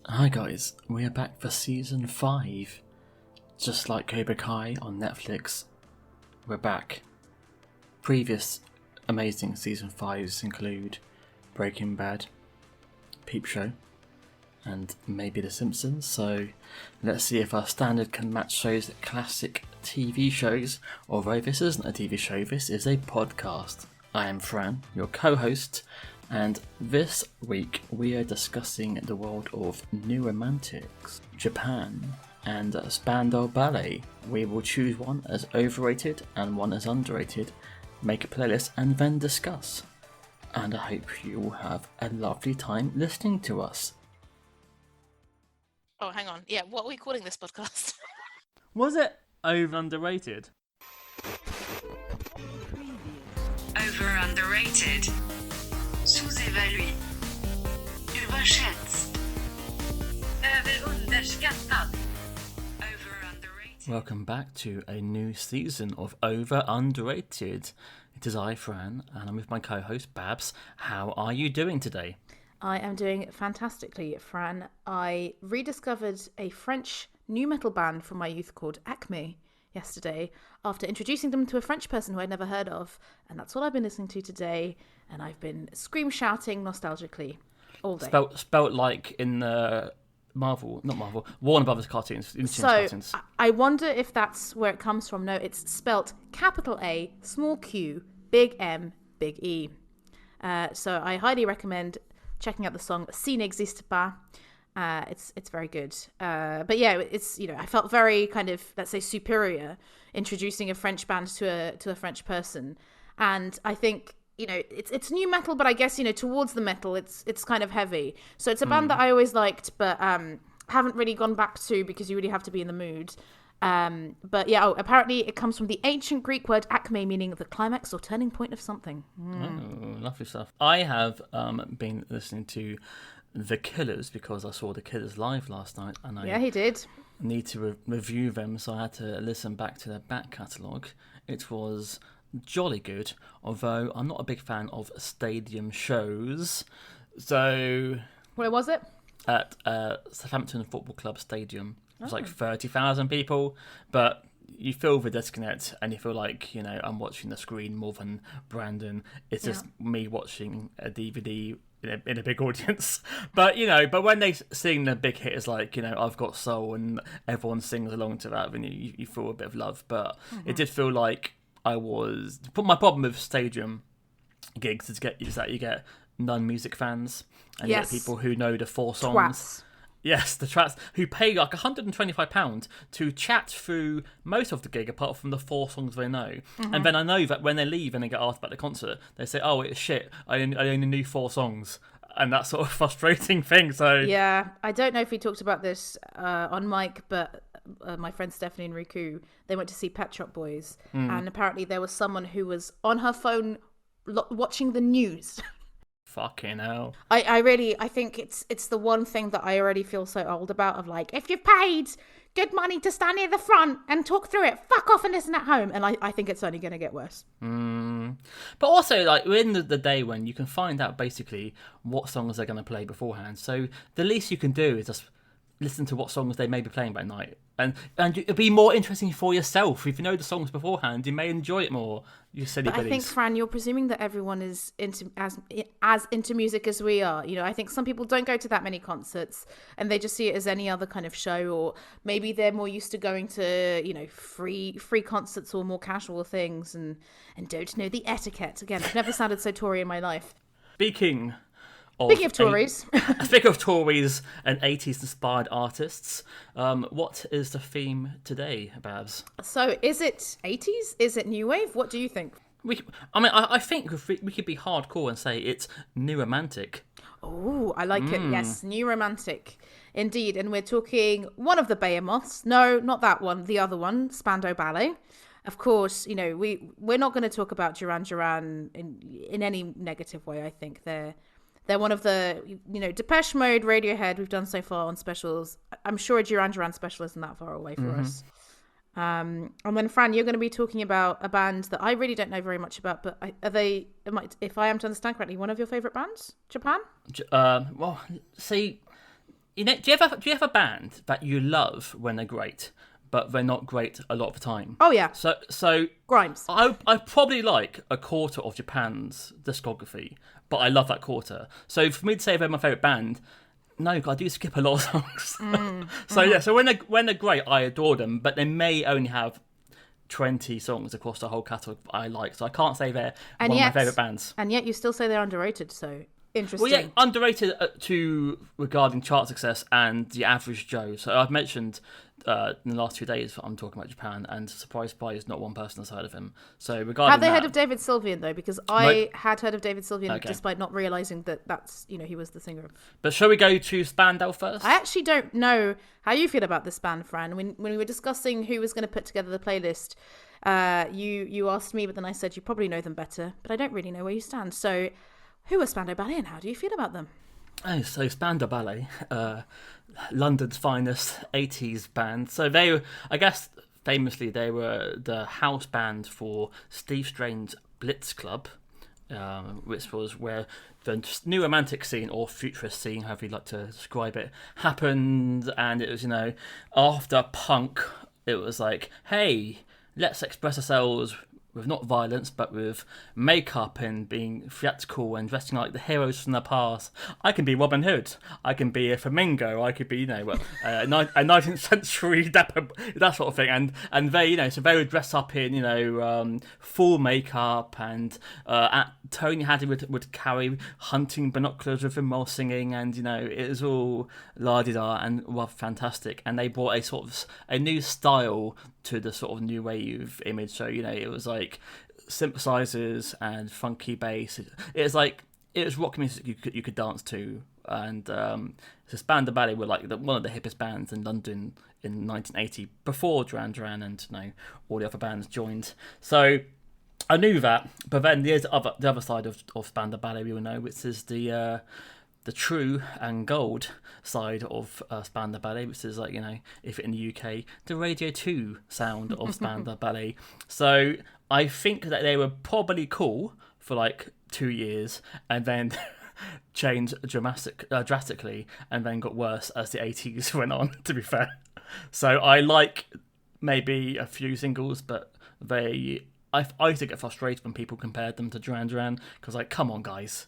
Hi guys, we are back for season 5. Just like Cobra Kai on Netflix, we're back. Previous amazing season 5s include Breaking Bad, Peep Show, and maybe The Simpsons, so let's see if our standard can match those classic TV shows, although this isn't a TV show, this is a podcast. I am Fran, your co-host, and this week we are discussing the world of New Romantics, Japan, and Spandau Ballet. We will choose one as overrated and one as underrated, make a playlist and then discuss. And I hope you will have a lovely time listening to us. Oh, hang on. Yeah, what are we calling this podcast? Was it over-underrated? Over-underrated. Sous-évalué. Überschätzt. Överunderskattad. Over-underrated. Welcome back to a new season of Over-Underrated. It is I, Fran, and I'm with my co-host, Babs. How are you doing today? I am doing fantastically, Fran. I rediscovered a French nu metal band from my youth called Acme yesterday after introducing them to a French person who I'd never heard of, and that's what I've been listening to today, and I've been shouting nostalgically all day. Spelt like in the Warner Brothers cartoons. Cartoons. I wonder if that's where it comes from. No, it's spelt capital A, small q, big M, big E. So I highly recommend checking out the song "Ça n'existe pas." It's very good. But yeah, it's, I felt very kind of, let's say, superior introducing a French band to a French person. And I think, it's new metal, but I guess, towards the metal, it's kind of heavy. So it's a band that I always liked, but haven't really gone back to because you really have to be in the mood. But yeah, apparently it comes from the ancient Greek word acme, meaning the climax or turning point of something. Oh, lovely stuff. I have been listening to The Killers because I saw The Killers live last night, and he did. Need to review them, so I had to listen back to their back catalogue. It was jolly good, although I'm not a big fan of stadium shows. So where was it? At Southampton Football Club Stadium. It was like 30,000 people, but you feel the disconnect and you feel like, I'm watching the screen more than Brandon. It's just me watching a DVD in a big audience. But, but when they sing the big hit, it's like, I've Got Soul, and everyone sings along to that, and you feel a bit of love. But it did feel like my problem with stadium gigs is that you get non-music fans, and you get people who know the 4 songs. Twats. Yes, the tracks who pay like £125 to chat through most of the gig apart from the 4 songs they know. And then I know that when they leave and they get asked about the concert, they say, oh, it's shit, I only knew 4 songs. And that's sort of frustrating thing. So yeah, I don't know if we talked about this on mic, but my friend Stephanie and Riku, they went to see Pet Shop Boys. And apparently there was someone who was on her phone watching the news. Fucking hell. I think it's the one thing that I already feel so old about, of like, if you've paid good money to stand near the front and talk through it, fuck off and listen at home. And I think it's only going to get worse. But also, like, we're in the day when you can find out basically what songs they're going to play beforehand. So the least you can do is just listen to what songs they may be playing by night. And it'll be more interesting for yourself. If you know the songs beforehand, you may enjoy it more. You silly But biddies. I think, Fran, you're presuming that everyone is as into music as we are. I think some people don't go to that many concerts and they just see it as any other kind of show, or maybe they're more used to going to, free concerts or more casual things and don't know the etiquette. Again, I've never sounded so Tory in my life. Speaking of Tories. Speaking of Tories and 80s inspired artists, what is the theme today, Babs? So is it 80s? Is it new wave? What do you think? I think we could be hardcore and say it's new romantic. Oh, I like it. Yes, new romantic. Indeed. And we're talking one of the behemoths. No, not that one. The other one, Spandau Ballet. Of course, we're not going to talk about Duran Duran in any negative way. I think they're one of the, Depeche Mode, Radiohead we've done so far on specials. I'm sure a Duran Duran special isn't that far away for us. And then, Fran, you're going to be talking about a band that I really don't know very much about, but if I am to understand correctly, one of your favourite bands? Japan? Well, see, do you have a band that you love when they're great, but they're not great a lot of the time? Oh yeah. So Grimes. I probably like a quarter of Japan's discography, but I love that quarter. So for me to say they're my favourite band, no, I do skip a lot of songs. So when they're great, I adore them, but they may only have 20 songs across the whole catalogue I like. So I can't say they're one of my favourite bands. And yet you still say they're underrated, so interesting. Well, yeah, underrated regarding chart success and the average Joe. So I've mentioned in the last 2 days I'm talking about Japan, and surprise, not one person has heard of him. So regarding have they heard of David Sylvian though? Because I had heard of David Sylvian despite not realising that's he was the singer. But shall we go to Spandau first? I actually don't know how you feel about this band, Fran. When we were discussing who was going to put together the playlist, you asked me, but then I said you probably know them better, but I don't really know where you stand. So who are Spandau Ballet and how do you feel about them? Oh, so Spandau Ballet, London's finest 80s band. So they, I guess, famously, they were the house band for Steve Strange's Blitz Club, which was where the new romantic scene, or futurist scene, however you like to describe it, happened. And it was, after punk, it was like, hey, let's express ourselves with not violence, but with makeup and being theatrical and dressing like the heroes from the past. I can be Robin Hood. I can be a flamingo. I could be, a 19th century dapper, that sort of thing. And they, so they would dress up in, full makeup, and Tony Hadley would carry hunting binoculars with him while singing, and it was all la-di-da and rather fantastic. And they brought a sort of a new style to the sort of new wave image. So it was like synthesizers and funky bass. It was rock music you could dance to. And so Spandau Ballet were like one of the hippest bands in London in 1980, before Duran Duran and all the other bands joined. So I knew that, but then there's the other side of Spandau Ballet we all know, which is the true and gold side of Spandau Ballet, which is like, if in the UK, the Radio 2 sound of Spandau Ballet. So I think that they were probably cool for like 2 years, and then changed drastically, and then got worse as the 80s went on, to be fair. So I like maybe a few singles, but I used to get frustrated when people compared them to Duran Duran, because come on guys,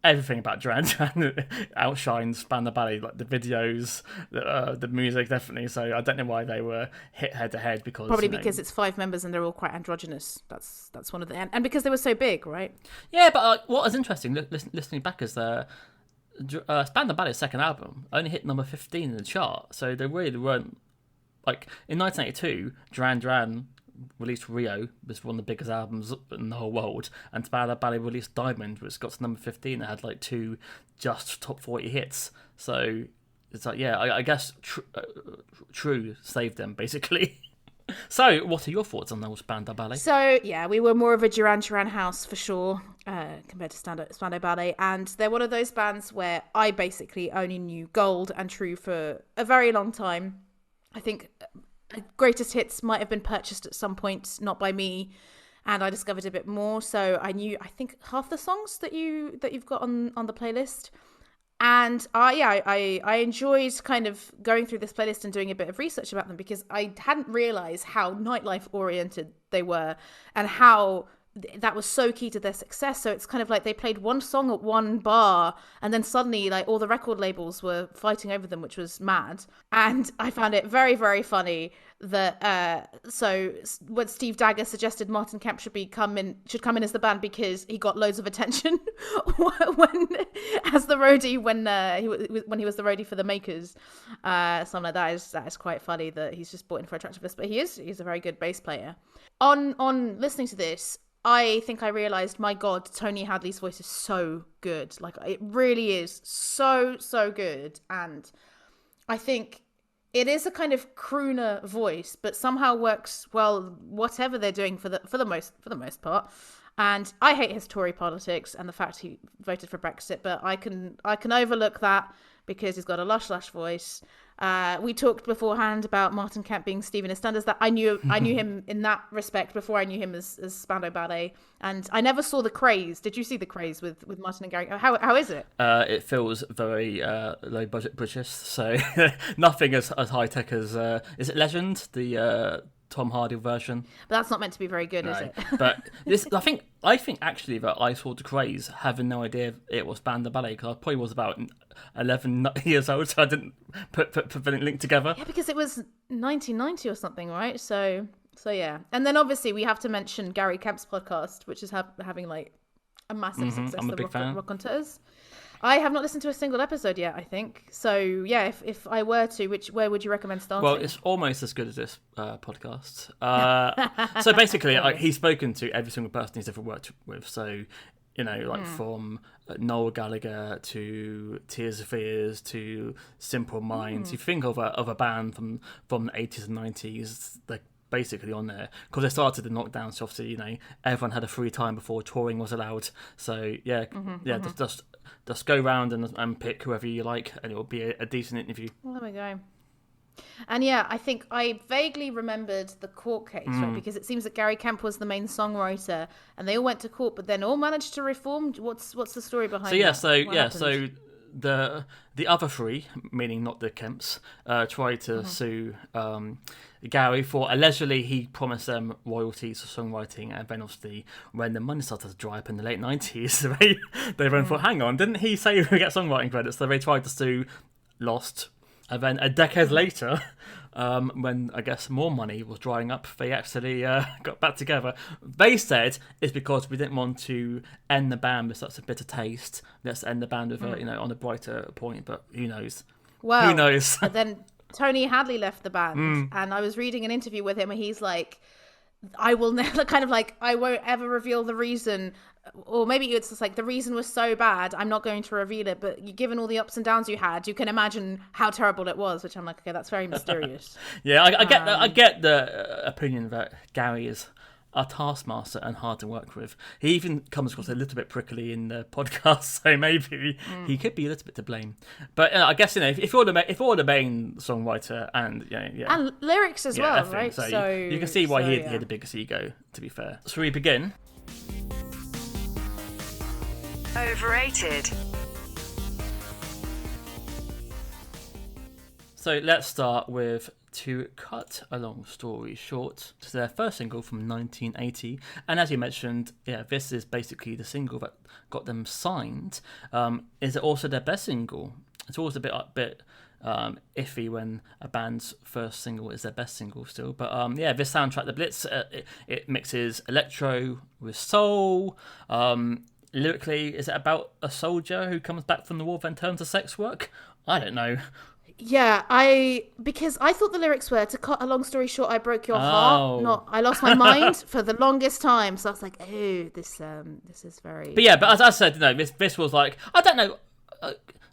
everything about Duran Duran outshines Spandau Ballet, like the videos, the music, definitely. So I don't know why they were hit head to head, because probably because it's 5 members and they're all quite androgynous. That's one of the, and because they were so big, right? Yeah, but what was interesting listening back is Spandau Ballet's second album only hit number 15 in the chart, so they really weren't in 1982. Duran Duran released Rio, was one of the biggest albums in the whole world, and Spandau Ballet released Diamond, which got to number 15. It had 2 just top 40 hits. So it's I guess True saved them, basically. So what are your thoughts on those Spandau Ballet? So yeah, we were more of a Duran Duran house for sure, compared to Spandau Ballet, and they're one of those bands where I basically only knew Gold and True for a very long time. I think Greatest Hits might have been purchased at some point, not by me, and I discovered a bit more. So I think half the songs that you've got on the playlist, and I enjoyed kind of going through this playlist and doing a bit of research about them, because I hadn't realised how nightlife oriented they were and how that was so key to their success. So it's kind of like they played one song at one bar, and then suddenly all the record labels were fighting over them, which was mad. And I found it very, very funny that so when Steve Dagger suggested Martin Kemp should come in as the band because he got loads of attention as the roadie when he was the roadie for the Makers, something like that is quite funny that he's just brought in for attractiveness, but he's a very good bass player. On listening to this, I think I realised, my God, Tony Hadley's voice is so good. It really is so, so good. And I think it is a kind of crooner voice, but somehow works well, whatever they're doing for the most part. And I hate his Tory politics and the fact he voted for Brexit, but I can overlook that because he's got a lush voice. We talked beforehand about Martin Kemp being Stephen Estender's. That I knew him in that respect before I knew him as Spandau Ballet, and I never saw The Craze. Did you see The Craze with Martin and Gary? How is it? It feels very low budget British, so nothing as high tech as is it Legend, the Tom Hardy version? But that's not meant to be very good, No. is it? But this, I think actually that I saw The Craze having no idea it was Spandau Ballet, because I probably was about 11 years old, so I didn't put the link together. Yeah, because it was 1990 or something, right? So yeah. And then obviously we have to mention Gary Kemp's podcast, which is having like a massive success. I'm a big fan. Raconteurs. I have not listened to a single episode yet, I think. So yeah, if I were to, where would you recommend starting? Well, it's almost as good as this podcast. So basically, he's spoken to every single person he's ever worked with. So, from Noel Gallagher to Tears of Fears to Simple Minds. You think of a band from the 80s and 90s, they're basically on there because they started the knockdown. So obviously, everyone had a free time before touring was allowed. So just go around and pick whoever you like, and it will be a decent interview. Well, there we go. And yeah, I think I vaguely remembered the court case, right? Because it seems that Gary Kemp was the main songwriter, and they all went to court, but then all managed to reform. What's the story behind that? So the other three, meaning not the Kemps, tried to sue Gary for allegedly he promised them royalties for songwriting, and then obviously when the money started to dry up in the late 90s, they then thought, hang on, didn't he say we get songwriting credits? So they tried to sue, lost. And then a decade later, when I guess more money was drying up, they actually got back together. They said it's because we didn't want to end the band with such a bitter taste. Let's end the band with on a brighter point. But who knows? Well, who knows? But then Tony Hadley left the band, and I was reading an interview with him, and he's like, I will never I won't ever reveal the reason. Or maybe it's just like the reason was so bad, I'm not going to reveal it. But given all the ups and downs you had, you can imagine how terrible it was. Which I'm like, okay, that's very mysterious. Yeah, I get I get the opinion that Gary is a taskmaster and hard to work with. He even comes across a little bit prickly in the podcast, so maybe he could be a little bit to blame. But I guess if you're the main songwriter and and lyrics as well, right? So you can see why he had the biggest ego. To be fair, so we begin. Overrated. So let's start with To Cut a Long Story Short. It's their first single from 1980, and as you mentioned, this is basically the single that got them signed. Is it also their best single? It's always a bit iffy when a band's first single is their best single still. But this soundtrack, The Blitz, it mixes electro with soul. Lyrically, is it about a soldier who comes back from the war then turns to sex work? I don't know. Yeah, because I thought the lyrics were, to cut a long story short, I broke your heart. Not, I lost my mind for the longest time. So I was like, oh, this is very. But yeah, but as I said, this was like, I don't know.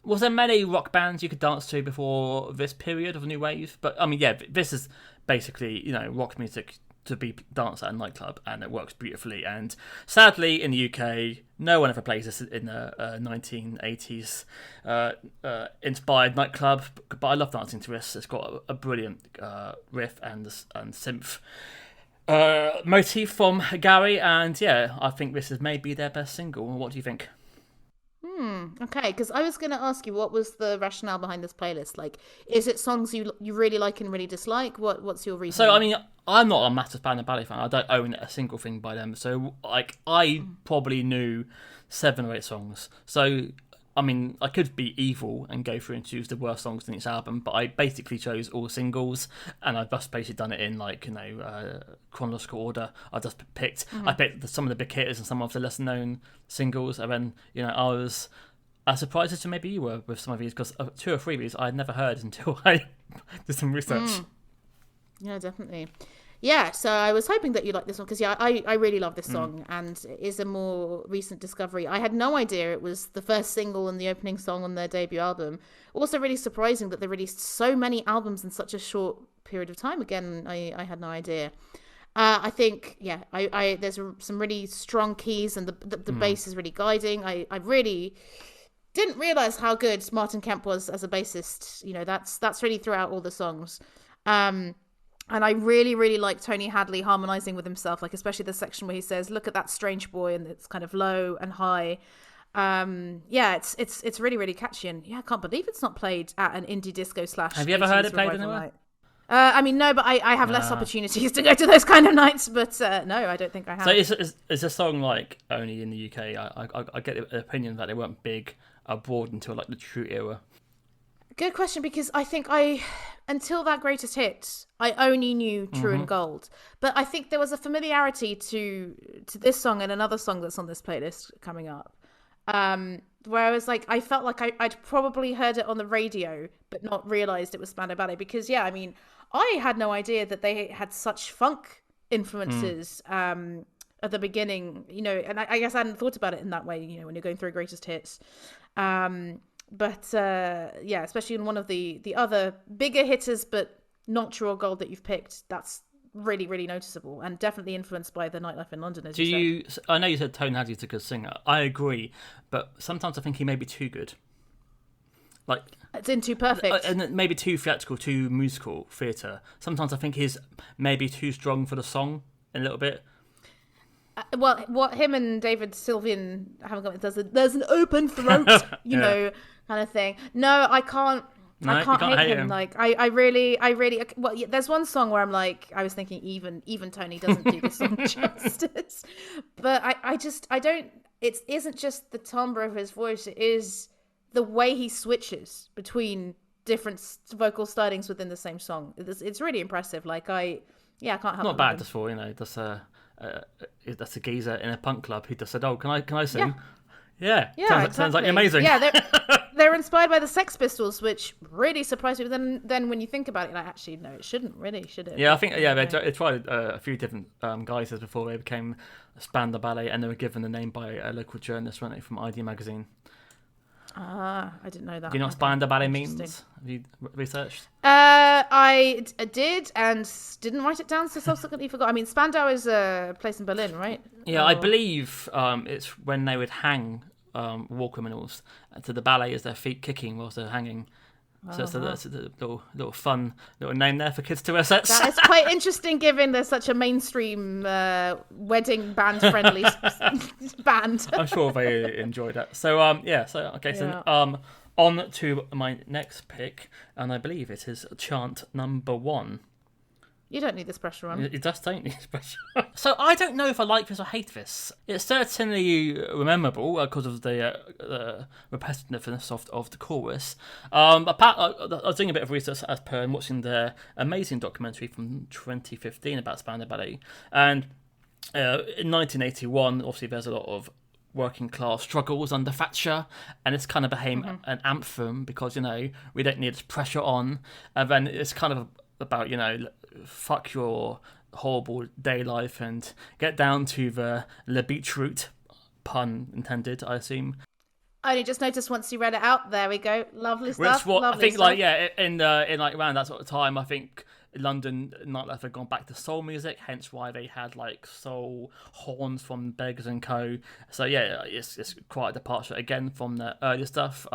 Was there many rock bands you could dance to before this period of the new wave? But I mean, this is basically rock music to be danced at a nightclub, and it works beautifully. And sadly, in the UK, no one ever plays this in a 1980s inspired nightclub. But I love dancing to this. It's got a brilliant riff and synth motif from Gary, and I think this is maybe their best single. What do you think? Okay, because I was going to ask you, what was the rationale behind this playlist? Like, is it songs you really like and really dislike? What's your reason? So, I mean, I'm not a massive Spandau Ballet fan. I don't own a single thing by them. So, I probably knew 7 or 8 songs. So, I mean, I could be evil and go through and choose the worst songs in each album, but I basically chose all singles, and I've just basically done it in chronological order. I just picked some of the big hitters and some of the lesser known singles, and then I was as surprised as maybe you were with some of these, because 2 or 3 of these I had never heard until I did some research. Yeah, definitely. Yeah, so I was hoping that you liked this one, because I really love this song, and it is a more recent discovery. I had no idea it was the first single and the opening song on their debut album. Also really surprising that they released so many albums in such a short period of time. Again, I had no idea. I think, there's some really strong keys, and the bass is really guiding. I really didn't realize how good Martin Kemp was as a bassist. You know, that's really throughout all the songs. And I really, really like Tony Hadley harmonizing with himself, like especially the section where he says, "Look at that strange boy," and it's kind of low and high. It's really, really catchy, and I can't believe it's not played at an indie disco / Have you ever heard it played revival anywhere? night. I mean, no, but I have less opportunities to go to those kind of nights. But no, I don't think I have. So is a song like only in the UK? I get the opinion that they weren't big abroad until like the True era. Good question, because I think until that greatest hit, I only knew True and Gold. But I think there was a familiarity to this song and another song that's on this playlist coming up. Where I was like, I felt like I'd probably heard it on the radio, but not realised it was Spandau Ballet. Because, yeah, I mean, I had no idea that they had such funk influences at the beginning, you know, and I guess I hadn't thought about it in that way, you know, when you're going through greatest hits. Yeah, especially in one of the other bigger hitters, but not True or Gold that you've picked, that's really, really noticeable and definitely influenced by the nightlife in London, as you said. I know you said Tony Hadley's a good singer. I agree, but sometimes I think he may be too good. Like, it's in too perfect. And maybe too theatrical, too musical theatre. Sometimes I think he's maybe too strong for the song a little bit. Well, what him and David Sylvian haven't got, there's an open throat, you know, kind of thing. No, I can't. No, I can't hate him. him. Like, I really. Well, yeah, there's one song where I'm like, I was thinking even Tony doesn't do this song justice. But I don't. It isn't just the timbre of his voice. It is the way he switches between different vocal stylings within the same song. It's really impressive. Like, I can't help. Not bad, just for, you know, that's a geezer in a punk club who just said, "Oh, can I sing?" Yeah, sounds like amazing. Yeah, they're inspired by the Sex Pistols, which really surprised me. But then when you think about it, like, actually, no, it shouldn't really, should it? Yeah, I think they tried a few different guises before they became Spandau Ballet, and they were given the name by a local journalist, weren't they, from ID magazine. I didn't know that. Do you know what Spandau Ballet means? Have you researched? I did and didn't write it down, so subsequently forgot. I mean, Spandau is a place in Berlin, right? Yeah, I believe it's when they would hang war criminals to the ballet as their feet kicking whilst they're hanging. So that's a little fun little name there for kids to assess. That is quite interesting, given there's such a mainstream wedding band friendly band. I'm sure they enjoyed that. So on to my next pick, and I believe it is chant number 1. You don't need this pressure on. It just don't need this pressure. So I don't know if I like this or hate this. It's certainly memorable because of the repetitiveness of the chorus. I was doing a bit of research as per and watching the amazing documentary from 2015 about Spandau Ballet. And in 1981, obviously there's a lot of working class struggles under Thatcher, and it's kind of became an anthem because, you know, we don't need pressure on. And then it's kind of about, you know, fuck your horrible day life and get down to the Le Beach route, pun intended, I assume. I only just noticed once you read it out. There we go. Lovely stuff. Which what lovely I think, stuff. like, yeah, in like around that sort of time, I think London nightlife had gone back to soul music, hence why they had like soul horns from Beggars and Co. So yeah, it's quite a departure again from the earlier stuff.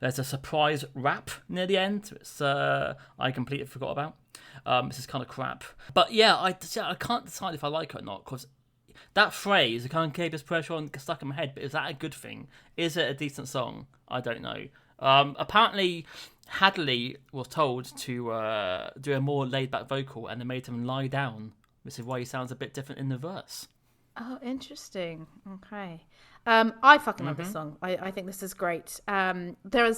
There's a surprise rap near the end. It's I completely forgot about. This is kind of crap, but yeah, I can't decide if I like it or not, because that phrase, "the kind of keep this pressure on," stuck in my head. But is that a good thing? Is it a decent song? I don't know. Apparently, Hadley was told to do a more laid-back vocal, and they made him lie down, which is why he sounds a bit different in the verse. Oh, interesting. Okay. I fucking love this song. I think this is great. There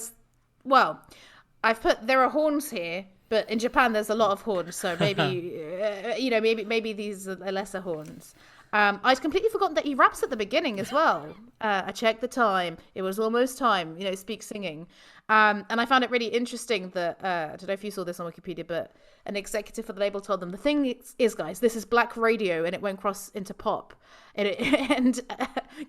are horns here, but in Japan there's a lot of horns, so maybe maybe these are lesser horns. I'd completely forgotten that he raps at the beginning as well. I checked the time. It was almost time. You know, speak singing. And I found it really interesting that, I don't know if you saw this on Wikipedia, but an executive for the label told them, the thing is, guys, this is black radio and it won't cross into pop. And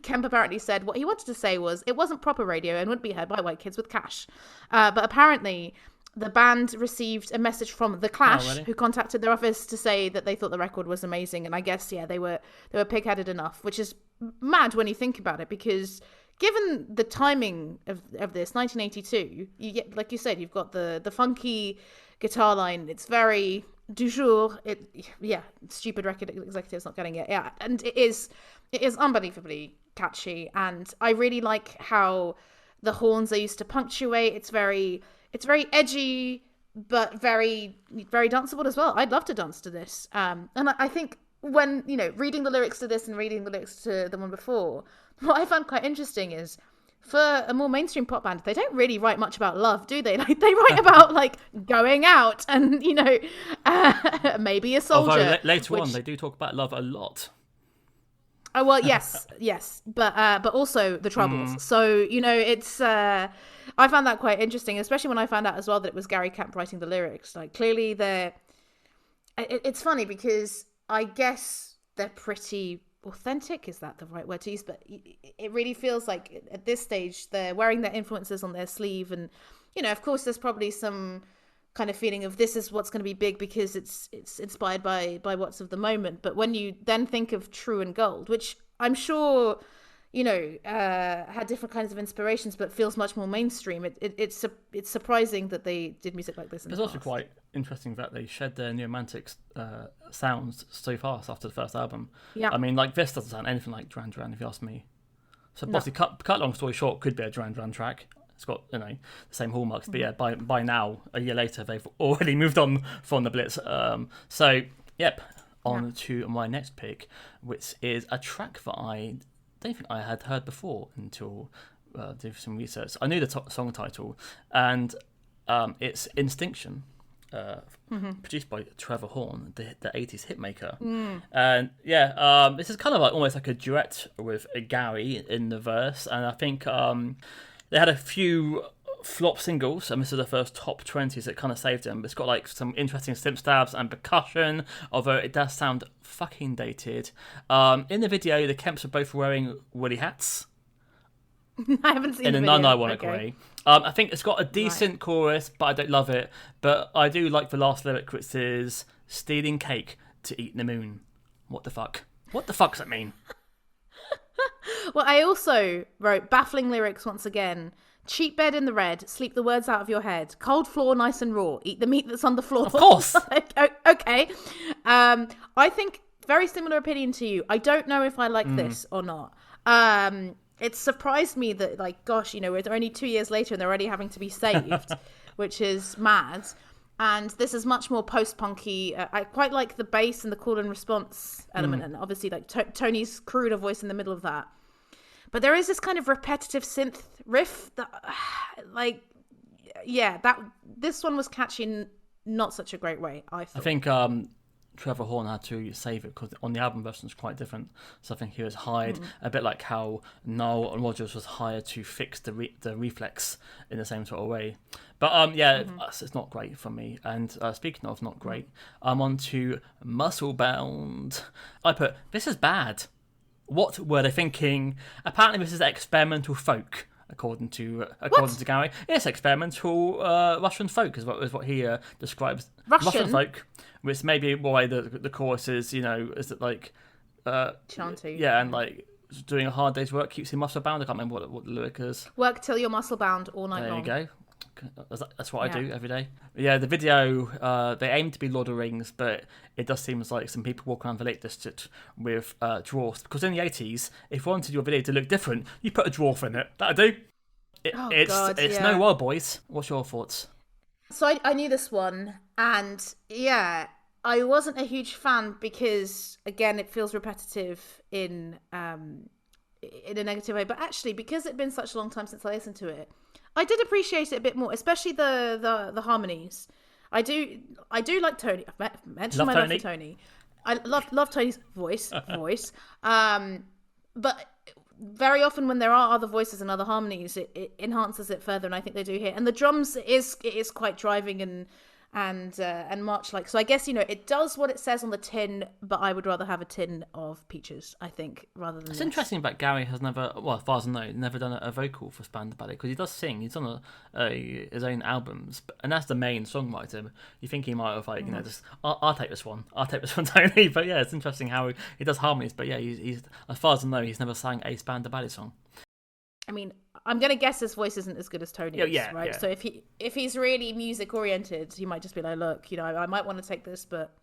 Kemp apparently said what he wanted to say was it wasn't proper radio and wouldn't be heard by white kids with cash. But apparently the band received a message from The Clash, who contacted their office to say that they thought the record was amazing. And I guess, yeah, they were pig-headed enough, which is mad when you think about it, because given the timing of this, 1982, you get, like you said, you've got the funky guitar line. It's very du jour. Stupid record executives not getting it. Yeah, and it is unbelievably catchy, and I really like how the horns are used to punctuate. It's very edgy, but very, very danceable as well. I'd love to dance to this. And I think when, reading the lyrics to this and reading the lyrics to the one before, what I found quite interesting is, for a more mainstream pop band, they don't really write much about love, do they? Like, they write about, like, going out and, maybe a soldier. Although later on, they do talk about love a lot. Oh, well, yes, but also the troubles. So, it's, I found that quite interesting, especially when I found out as well that it was Gary Camp writing the lyrics. Like, clearly it's funny because I guess they're pretty authentic. Is that the right word to use? But it really feels like at this stage they're wearing their influences on their sleeve, and of course there's probably some kind of feeling of this is what's going to be big because it's inspired by what's of the moment. But when you then think of True and Gold, which I'm sure had different kinds of inspirations but feels much more mainstream, it's surprising that they did music like this in It's the also past. quite interesting that they shed their Neomantic sounds so fast after the first album. Yeah. I mean, like, this doesn't sound anything like Duran Duran, if you ask me. So obviously, cut long story short, could be a Duran Duran track. It's got, the same hallmarks. But yeah, by now, a year later, they've already moved on from the Blitz. So, yep, on to my next pick, which is a track that I don't think I had heard before until doing some research. I knew the song title, and it's Instinction, produced by Trevor Horn, the 80s hitmaker. And this is kind of like almost like a duet with Gary in the verse, and I think they had a few flop singles, and this is the first top 20s that kind of saved them. But it's got like some interesting synth stabs and percussion, although it does sound fucking dated. In the video, the Kemps are both wearing woolly hats. I haven't seen in the a video. non-ironic way. I think it's got a decent chorus, but I don't love it. But I do like the last lyric, which is stealing cake to eat the moon. What the fuck? What the fuck does that mean? Well, I also wrote baffling lyrics once again. Cheap bed in the red, sleep the words out of your head. Cold floor, nice and raw. Eat the meat that's on the floor. Of course. Okay. I think very similar opinion to you. I don't know if I like this or not. It surprised me that, like, gosh, we're only 2 years later and they're already having to be saved, which is mad. And this is much more post-punky. I quite like the bass and the call and response element, and obviously like Tony's cruder voice in the middle of that. But there is this kind of repetitive synth riff that, this one was catchy in not such a great way, I thought. I think Trevor Horn had to save it because on the album version it's quite different. So I think he was hired a bit like how Noel Rodgers was hired to fix the reflex in the same sort of way. But it's not great for me. And speaking of not great, I'm on to Muscle Bound. I put, this is bad. What were they thinking? Apparently this is experimental folk, according to Gary. It's experimental Russian folk is what he describes. Russian folk, which may be why the chorus is, is it like chanty. Yeah, and like doing a hard day's work keeps you muscle bound. I can't remember what the lyric is. Work till you're muscle bound all night long. There you go. That's what I do every day. Yeah, the video, they aim to be Lord of the Rings, but it does seem like some people walk around the Lake District with dwarfs. Because in the 80s, if you wanted your video to look different, you put a dwarf in it. That'd do. It's no Wild Boys. What's your thoughts? So I knew this one, and I wasn't a huge fan because, again, it feels repetitive in a negative way. But actually, because it'd been such a long time since I listened to it, I did appreciate it a bit more, especially the harmonies. I do like Tony. I mentioned my love for Tony. I love Tony's voice. But very often when there are other voices and other harmonies, it enhances it further, and I think they do here. And the drums it is quite driving and march-like. So I guess, it does what it says on the tin, but I would rather have a tin of peaches, I think, rather than It's this. interesting that Gary has never, well, as far as I know, never done a vocal for Spandau Ballet, because he does sing. He's done his own albums, and as the main songwriter, you think he might have, just, I'll take this one, Tony. But yeah, it's interesting how he does harmonies, but yeah, he's as far as I know, he's never sang a Spandau Ballet song. I mean, I'm gonna guess his voice isn't as good as Tony's, right? Yeah. So if he's really music oriented, he might just be like, look, I might want to take this, but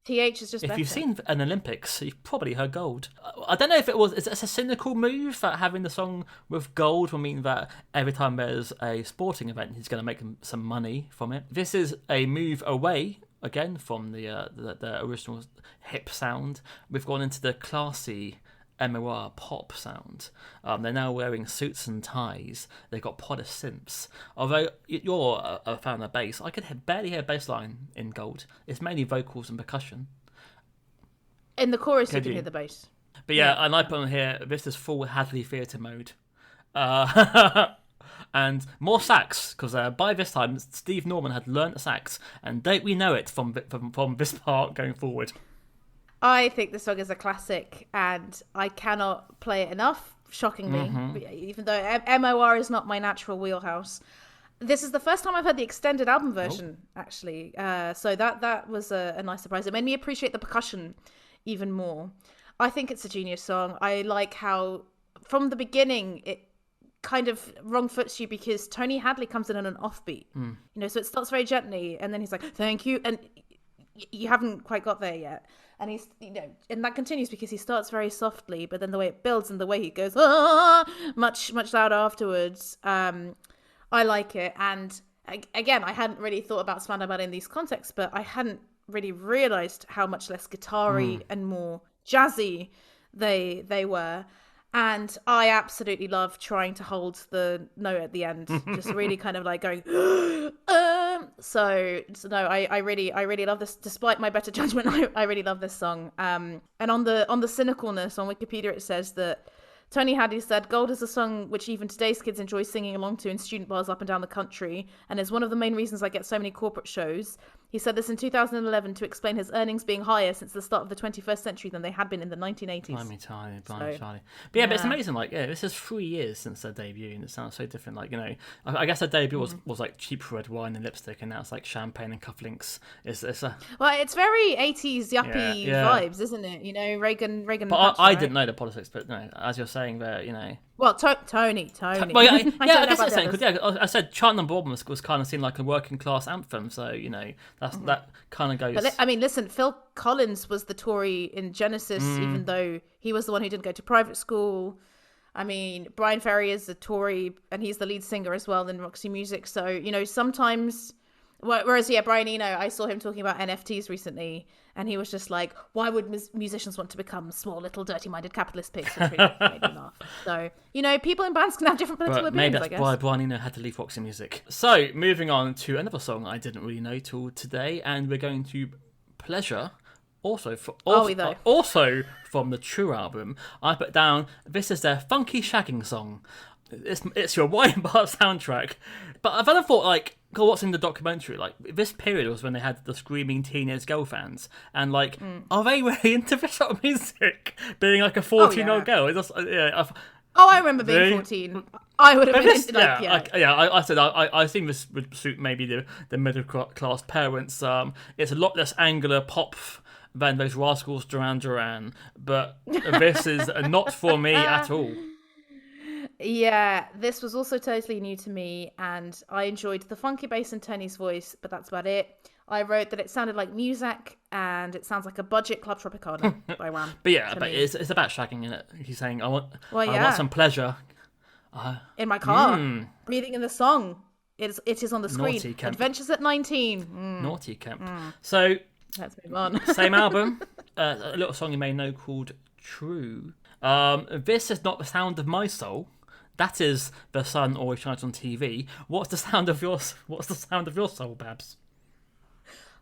TH is just If better. you've seen an Olympics, you've probably heard Gold. I don't know if it's a cynical move that having the song with Gold will mean that every time there's a sporting event, he's going to make some money from it. This is a move away, again, from the original hip sound. We've gone into the classy MOR pop sound. They're now wearing suits and ties. They've got polished synths. Although you're a fan of bass, I could barely hear bass line in Gold. It's mainly vocals and percussion. In the chorus, you can hear the bass. But and I put on here, this is full Hadley Theatre mode. And more sax, because by this time, Steve Norman had learnt the sax, and don't we know it from this part going forward. I think the song is a classic, and I cannot play it enough, shockingly, even though MOR is not my natural wheelhouse. This is the first time I've heard the extended album version, actually. So that was a nice surprise. It made me appreciate the percussion even more. I think it's a genius song. I like how, from the beginning, it kind of wrong foots you because Tony Hadley comes in on an offbeat. So it starts very gently, and then he's like, thank you, and you haven't quite got there yet. And he's, and that continues because he starts very softly, but then the way it builds and the way he goes, much louder afterwards. I like it. And again, I hadn't really thought about Spandau Ballet in these contexts, but I hadn't really realised how much less guitar-y and more jazzy they were. And I absolutely love trying to hold the note at the end, just really kind of like going, So no, I really love this. Despite my better judgment, I really love this song. And on the cynicalness on Wikipedia, it says that Tony Hadley said, Gold is a song which even today's kids enjoy singing along to in student bars up and down the country, and is one of the main reasons I get so many corporate shows. He said this in 2011 to explain his earnings being higher since the start of the 21st century than they had been in the 1980s. Blimey, Charlie. But but it's amazing. This is 3 years since their debut, and it sounds so different. I guess their debut was like cheap red wine and lipstick, and now it's like champagne and cufflinks. It's very 80s yuppie vibes, isn't it? Reagan. But I didn't know the politics, but no, as you're saying there, Well, Tony. Well, I guess it's saying because I said chart number one was kind of seen like a working class anthem, so that kind of goes. But listen, Phil Collins was the Tory in Genesis, even though he was the one who didn't go to private school. I mean, Brian Ferry is a Tory, and he's the lead singer as well in Roxy Music. So sometimes. Whereas, Brian Eno, I saw him talking about NFTs recently, and he was just like, why would musicians want to become small, little, dirty-minded capitalist pigs? Which really made me laugh. So, people in bands can have different political opinions, I guess. Maybe that's why Brian Eno had to leave Roxy Music. So, moving on to another song I didn't really know till today, and we're going to Pleasure. Also from the True album, I put down, this is their funky shagging song. It's your wine bar soundtrack. But then I thought, God, what's in the documentary? This period was when they had the screaming teenage girl fans. And, are they really into this sort of music? Being a 14-year-old girl? I remember being 14. I would have been into I said I think this would suit maybe the middle class parents. It's a lot less angular pop than those Rascals Duran Duran. But this is not for me at all. Yeah, this was also totally new to me, and I enjoyed the funky bass and Tony's voice, but that's about it. I wrote that it sounded like Muzak, and it sounds like a budget Club Tropicana by Wham. But it's about shagging, isn't it? He's saying, I want some pleasure. In my car, breathing in the song. It is on the screen. Adventures at 19. Naughty Camp. So, let's move on. Same album, a little song you may know called True. This is not the sound of my soul. That is the sun always shines on TV. What's the sound of your soul, Babs?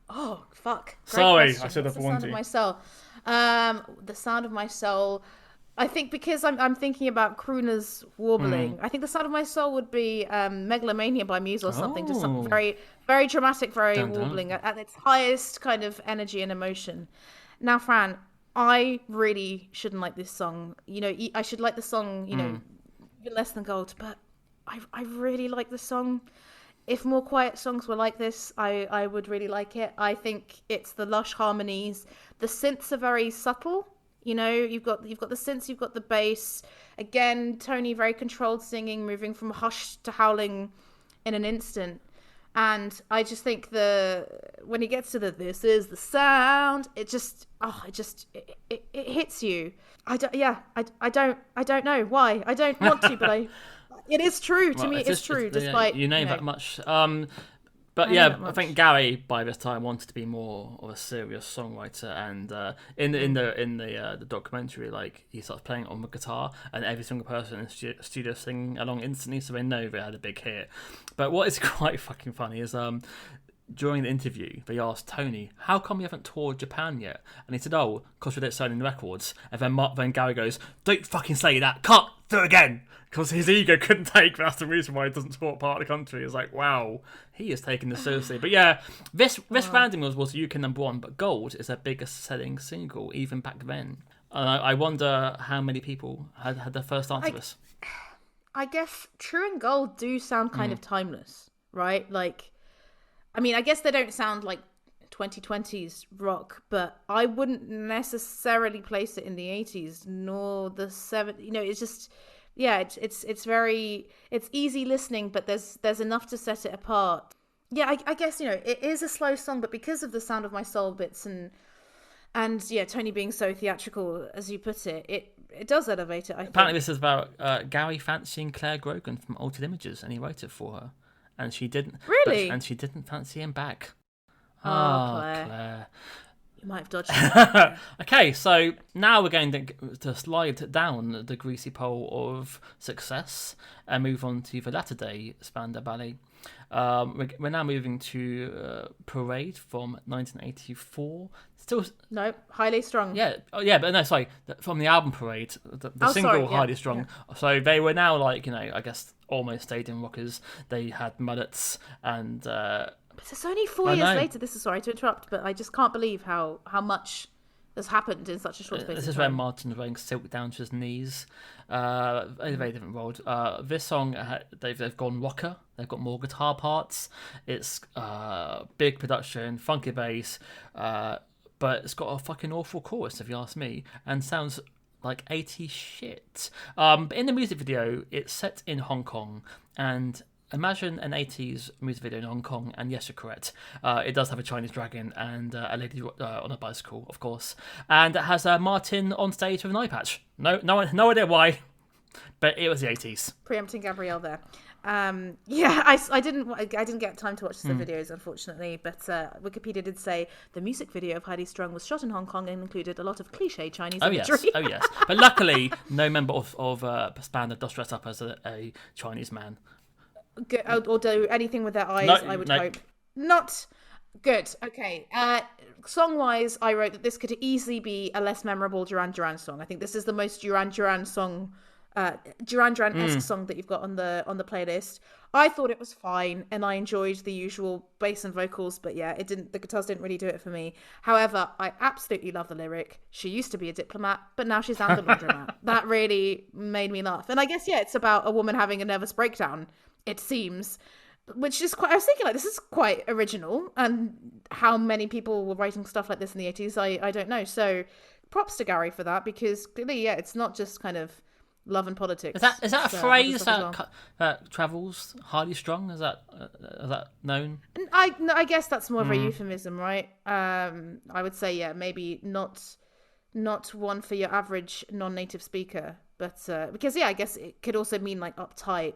Oh fuck! Great Sorry, question. I should have warned you. The sound of my soul. The sound of my soul. I think because I'm thinking about crooners warbling. I think the sound of my soul would be Megalomania by Muse or something. Just something very, very dramatic, very warbling at its highest kind of energy and emotion. Now, Fran, I really shouldn't like this song. I should like the song. Even less than Gold, but I really like the song. If more quiet songs were like this, I would really like it. I think it's the lush harmonies. The synths are very subtle, You know, you've got the synths, you've got the bass. Again, Tony very controlled singing, moving from hush to howling in an instant. And I just think when he gets to this is the sound, it hits you. I don't know why. I don't want to, but it is true to me. It's true, despite you name that much. But I think Gary by this time wanted to be more of a serious songwriter, and in the documentary, like he starts playing on the guitar, and every single person in the studio singing along instantly, so they know they had a big hit. But what is quite fucking funny is during the interview, they asked Tony, "How come you haven't toured Japan yet?" And he said, "Oh, because we don't sign the records." And then Gary goes, "Don't fucking say that. Cut. Do it again." Because his ego couldn't take, that's the reason why he doesn't tour part of the country. It's like, wow, he is taking this seriously. But yeah, this randomly was UK #1, but Gold is their biggest selling single, even back then. And I wonder how many people had their first dance of this. I guess True and Gold do sound kind of timeless, right? Like, I mean, I guess they don't sound like 2020s rock, but I wouldn't necessarily place it in the 80s, nor the 70s. You know, it's just... Yeah, it's easy listening, but there's enough to set it apart. Yeah, I guess, you know, it is a slow song, but because of the Sound of My Soul bits and yeah, Tony being so theatrical, as you put it, it does elevate it, I think. Apparently this is about Gary fancying Claire Grogan from Altered Images, and he wrote it for her. And she didn't. Really? And she didn't fancy him back. Oh, Claire. You might have dodged it. Okay, so now we're going to slide down the greasy pole of success and move on to the latter day Spandau Ballet. We're now moving to Parade from 1984. Still, no, Highly Strung. Yeah, but no, sorry, from the album Parade, the single Highly Strung. Yeah. So they were now like, you know, I guess almost stadium rockers. They had mullets and. But it's only 4 years later. This is sorry to interrupt, but I just can't believe how much has happened in such a short space of time. This is where Martin's wearing silk down to his knees. A very different world. This song, they've gone rocker. They've got more guitar parts. It's big production, funky bass, but it's got a fucking awful chorus, if you ask me, and sounds like 80s shit. But in the music video, it's set in Hong Kong, and imagine an 80s music video in Hong Kong, and yes, you're correct. It does have a Chinese dragon and a lady on a bicycle, of course. And it has Martin on stage with an eye patch. No idea why, but it was the 80s. Preempting Gabrielle there. I didn't get time to watch the videos, unfortunately, but Wikipedia did say the music video of Highly Strung was shot in Hong Kong and included a lot of cliche Chinese imagery. Oh yes. But luckily, no member of Spandau does dress up as a Chinese man. Or do anything with their eyes, I would hope. Not good. Okay. Song-wise, I wrote that this could easily be a less memorable Duran Duran song. I think this is the most Duran Duran song, Duran Duran-esque song that you've got on the playlist. I thought it was fine, and I enjoyed the usual bass and vocals, but yeah, the guitars didn't really do it for me. However, I absolutely love the lyric. She used to be a diplomat, but now she's down the laundromat. That really made me laugh. And I guess, yeah, it's about a woman having a nervous breakdown, it seems, which is quite, I was thinking, like, this is quite original, and how many people were writing stuff like this in the 80s, I don't know. So props to Gary for that, because clearly, yeah, it's not just kind of love and politics. Is that a phrase that travels? Highly Strung? Is that known? I guess that's more of a euphemism, right? I would say, yeah, maybe not one for your average non-native speaker, but because, yeah, I guess it could also mean like uptight.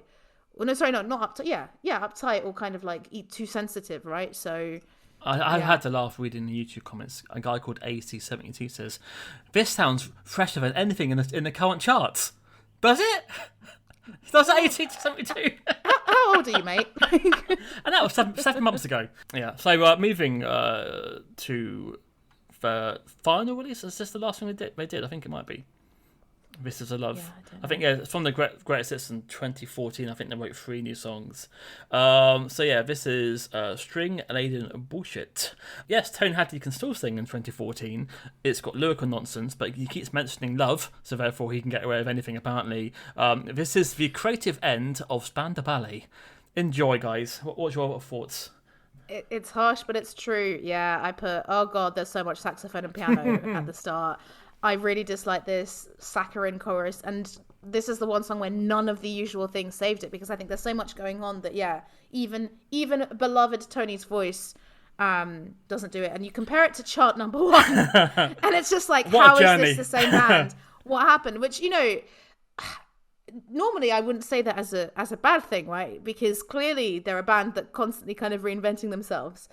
Well, no, sorry, not uptight. Yeah, uptight, or kind of like too sensitive, right? So I had to laugh reading the YouTube comments. A guy called AC72 says, "This sounds fresher than anything in the current charts." Does it? Does it? AC72? How old are you, mate? And that was 7 months ago. Yeah. So moving to the final release. Is this the last thing they did? I think it might be. This is a Love. Yeah, I think it's from the Greatest Hits in 2014. I think they wrote 3 new songs. So yeah, this is String Laden Bullshit. Yes, Tone Hadley can still sing in 2014. It's got lyrical nonsense, but he keeps mentioning love, so therefore he can get away with anything apparently. This is the creative end of Spandau Ballet. Enjoy, guys. What's your thoughts? It's harsh, but it's true. Yeah, I put, oh god, there's so much saxophone and piano at the start. I really dislike this saccharine chorus, and this is the one song where none of the usual things saved it, because I think there's so much going on that even beloved Tony's voice doesn't do it. And you compare it to chart number 1 and it's just like, how is this the same band? What happened? Which, normally I wouldn't say that as a bad thing, right? Because clearly they're a band that constantly kind of reinventing themselves.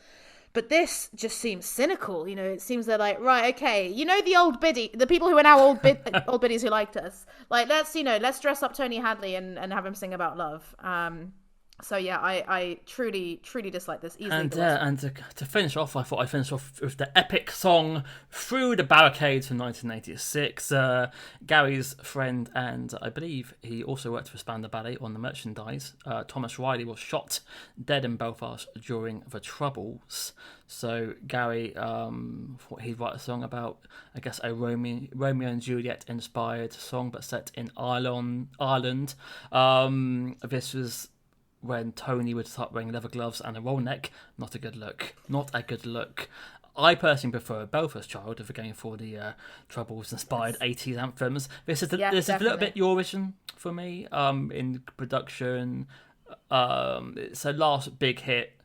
But this just seems cynical, it seems they're like, right, okay, the people who are now old biddies who liked us, like, let's dress up Tony Hadley and have him sing about love. So yeah, I truly dislike this. Easily and to finish off, I thought I'd finish off with the epic song "Through the Barricades" from 1986. Gary's friend, and I believe he also worked for Spandau Ballet on the merchandise. Thomas Riley was shot dead in Belfast during the Troubles. So Gary thought he'd write a song about, I guess, a Romeo and Juliet inspired song, but set in Ireland. This was when Tony would start wearing leather gloves and a roll neck. Not a good look. I personally prefer a Belfast Child if we're going for the Troubles-inspired 80s anthems. This is a little bit Eurovision for me in production. It's a last big hit.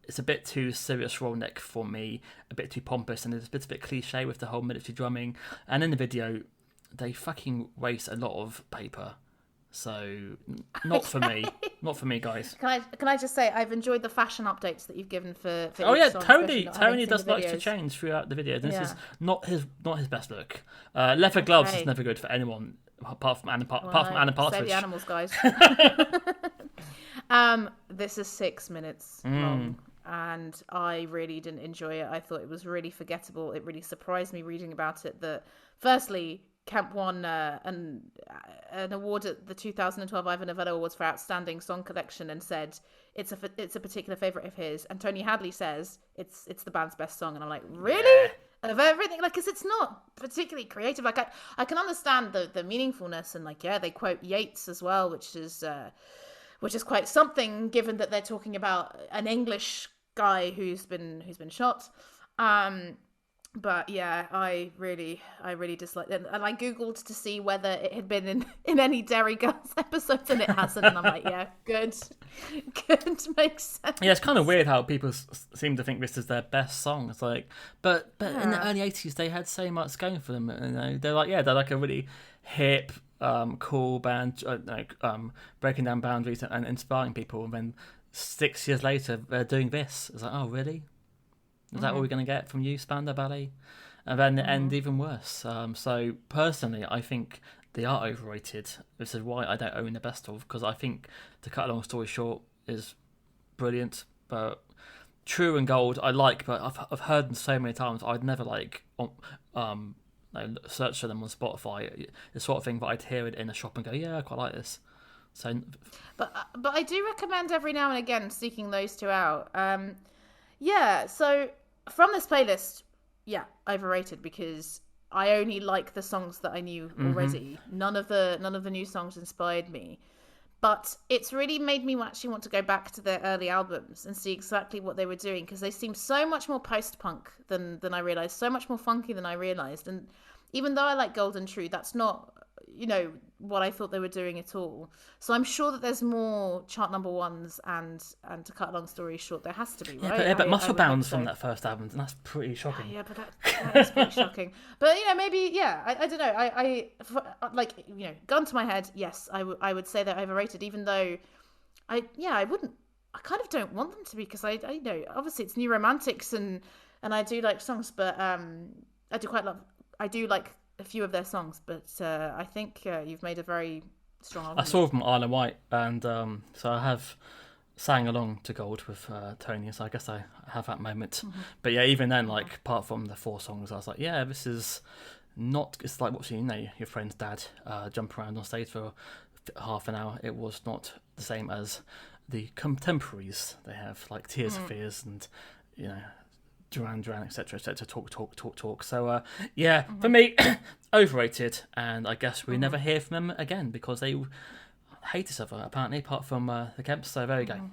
It's a bit too serious roll neck for me, a bit too pompous, and it's a bit cliche with the whole military drumming. And in the video, they fucking waste a lot of paper. So not for me, guys. Can I just say I've enjoyed the fashion updates that you've given for oh each yeah, song, Tony does like to change throughout the video. This is not his best look. Leather gloves is never good for anyone apart from Anna Partridge. Save the animals, guys. This is 6 minutes long, and I really didn't enjoy it. I thought it was really forgettable. It really surprised me reading about it that, firstly, Kemp won an award at the 2012 Ivor Novello Awards for Outstanding Song Collection, and said it's a particular favourite of his. And Tony Hadley says it's the band's best song, and I'm like, really? Of everything, like, because it's not particularly creative. Like, I can understand the meaningfulness, and like, they quote Yeats as well, which is quite something, given that they're talking about an English guy who's been shot. But yeah, I really disliked it. And I googled to see whether it had been in any Derry Girls episodes, and it hasn't. And I'm like, yeah, good, makes sense. Yeah, it's kind of weird how people seem to think this is their best song. It's like, but in the early 80s, they had so much going for them. They're like a really hip, cool band, breaking down boundaries and inspiring people. And then 6 years later, they're doing this. It's like, oh, really? Is that what we're going to get from you, Spandau Ballet? And then the end even worse. So personally, I think they are overrated. This is why I don't own the best of, because I think, to cut a long story short, is brilliant. But True and Gold I like, but I've heard them so many times. I'd never search for them on Spotify. The sort of thing that I'd hear it in a shop and go, yeah, I quite like this. So, but I do recommend every now and again seeking those two out. Yeah, so from this playlist, overrated, because I only like the songs that I knew already. None of the new songs inspired me. But it's really made me actually want to go back to their early albums and see exactly what they were doing, because they seem so much more post-punk than I realised, so much more funky than I realised. And even though I like Gold and True, that's not, what I thought they were doing at all. So I'm sure that there's more chart number ones, and to cut a long story short, there has to be, right? Yeah, but Muscle Bound's from that first album, and that's pretty shocking. Yeah, but that is pretty shocking. But maybe, I don't know. I gun to my head, yes, I would say they're overrated, even though I kind of don't want them to be, because I obviously it's New Romantics, and I do like songs, but I do like a few of their songs, but I think you've made a very strong argument. I saw them Isle of Wight, and so I have sang along to Gold with Tony, so I guess I have that moment. But yeah, even then, apart from the 4 songs, I was like, yeah, this is not, it's like watching your friend's dad jump around on stage for half an hour. It was not the same as the contemporaries they have, like Tears for Fears and Duran, etc., talk. So, for me, overrated, and I guess we never hear from them again because they hate each other, apparently, apart from the Kemps, so there you go.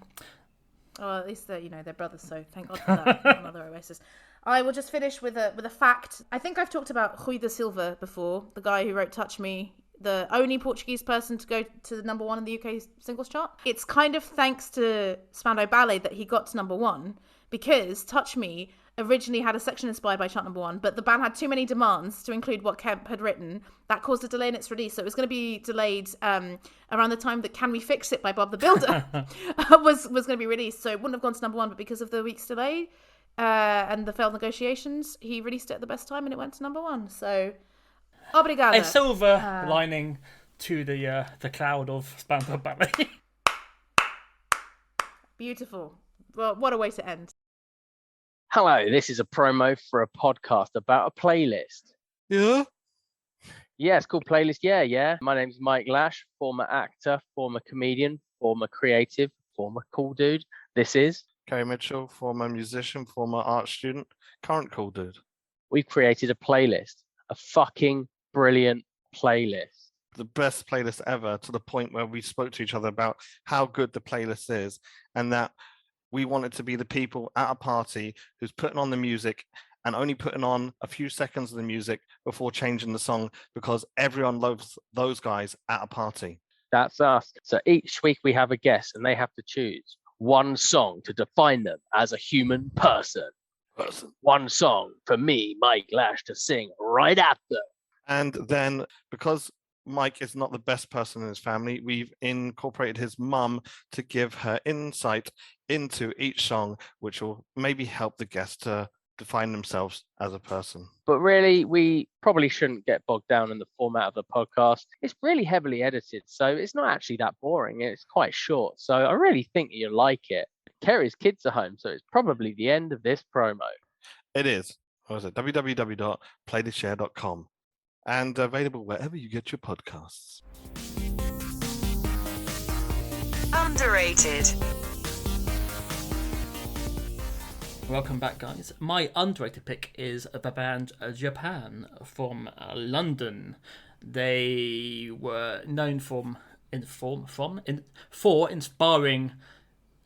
Well, at least they're brothers, so thank God for that. Another Oasis. I will just finish with a fact. I think I've talked about Rui da Silva before, the guy who wrote Touch Me, the only Portuguese person to go to the number 1 in the UK singles chart. It's kind of thanks to Spandau Ballet that he got to number 1, because Touch Me originally had a section inspired by chart number 1, but the band had too many demands to include what Kemp had written. That caused a delay in its release. So it was going to be delayed around the time that Can We Fix It by Bob the Builder was going to be released. So it wouldn't have gone to number 1, but because of the week's delay and the failed negotiations, he released it at the best time and it went to number 1. So, obrigada. A silver lining to the cloud of Spandau Ballet. Beautiful. Well, what a way to end. Hello, this is a promo for a podcast about a playlist. Yeah? Yeah, it's called Playlist. Yeah. My name's Mike Lash, former actor, former comedian, former creative, former cool dude. This is... Kerry Mitchell, former musician, former art student, current cool dude. We've created a playlist, a fucking brilliant playlist. The best playlist ever, to the point where we spoke to each other about how good the playlist is, and that we wanted to be the people at a party who's putting on the music and only putting on a few seconds of the music before changing the song, because everyone loves those guys at a party. That's us. So each week we have a guest and they have to choose one song to define them as a human person. One song for me, Mike Lash, to sing right at them. And then, because Mike is not the best person in his family, we've incorporated his mum to give her insight into each song, which will maybe help the guest to define themselves as a person. But really, we probably shouldn't get bogged down in the format of the podcast. It's really heavily edited, so it's not actually that boring. It's quite short, so I really think you'll like it. Kerry's kids are home, so it's probably the end of this promo. It is. What was it? www.playlistshare.com, and available wherever you get your podcasts. Underrated. Welcome back, guys. My underrated pick is the band Japan from London. They were known for inspiring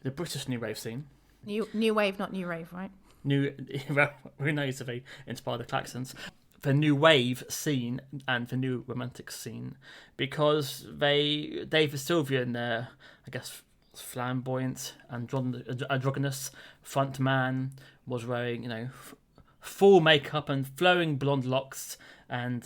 the British new wave scene. New wave, not new rave, right? Who knows if they inspire the Claxons? The new wave scene and the new romantic scene, because David Sylvian, I guess, flamboyant androgynous front man, was wearing full makeup and flowing blonde locks and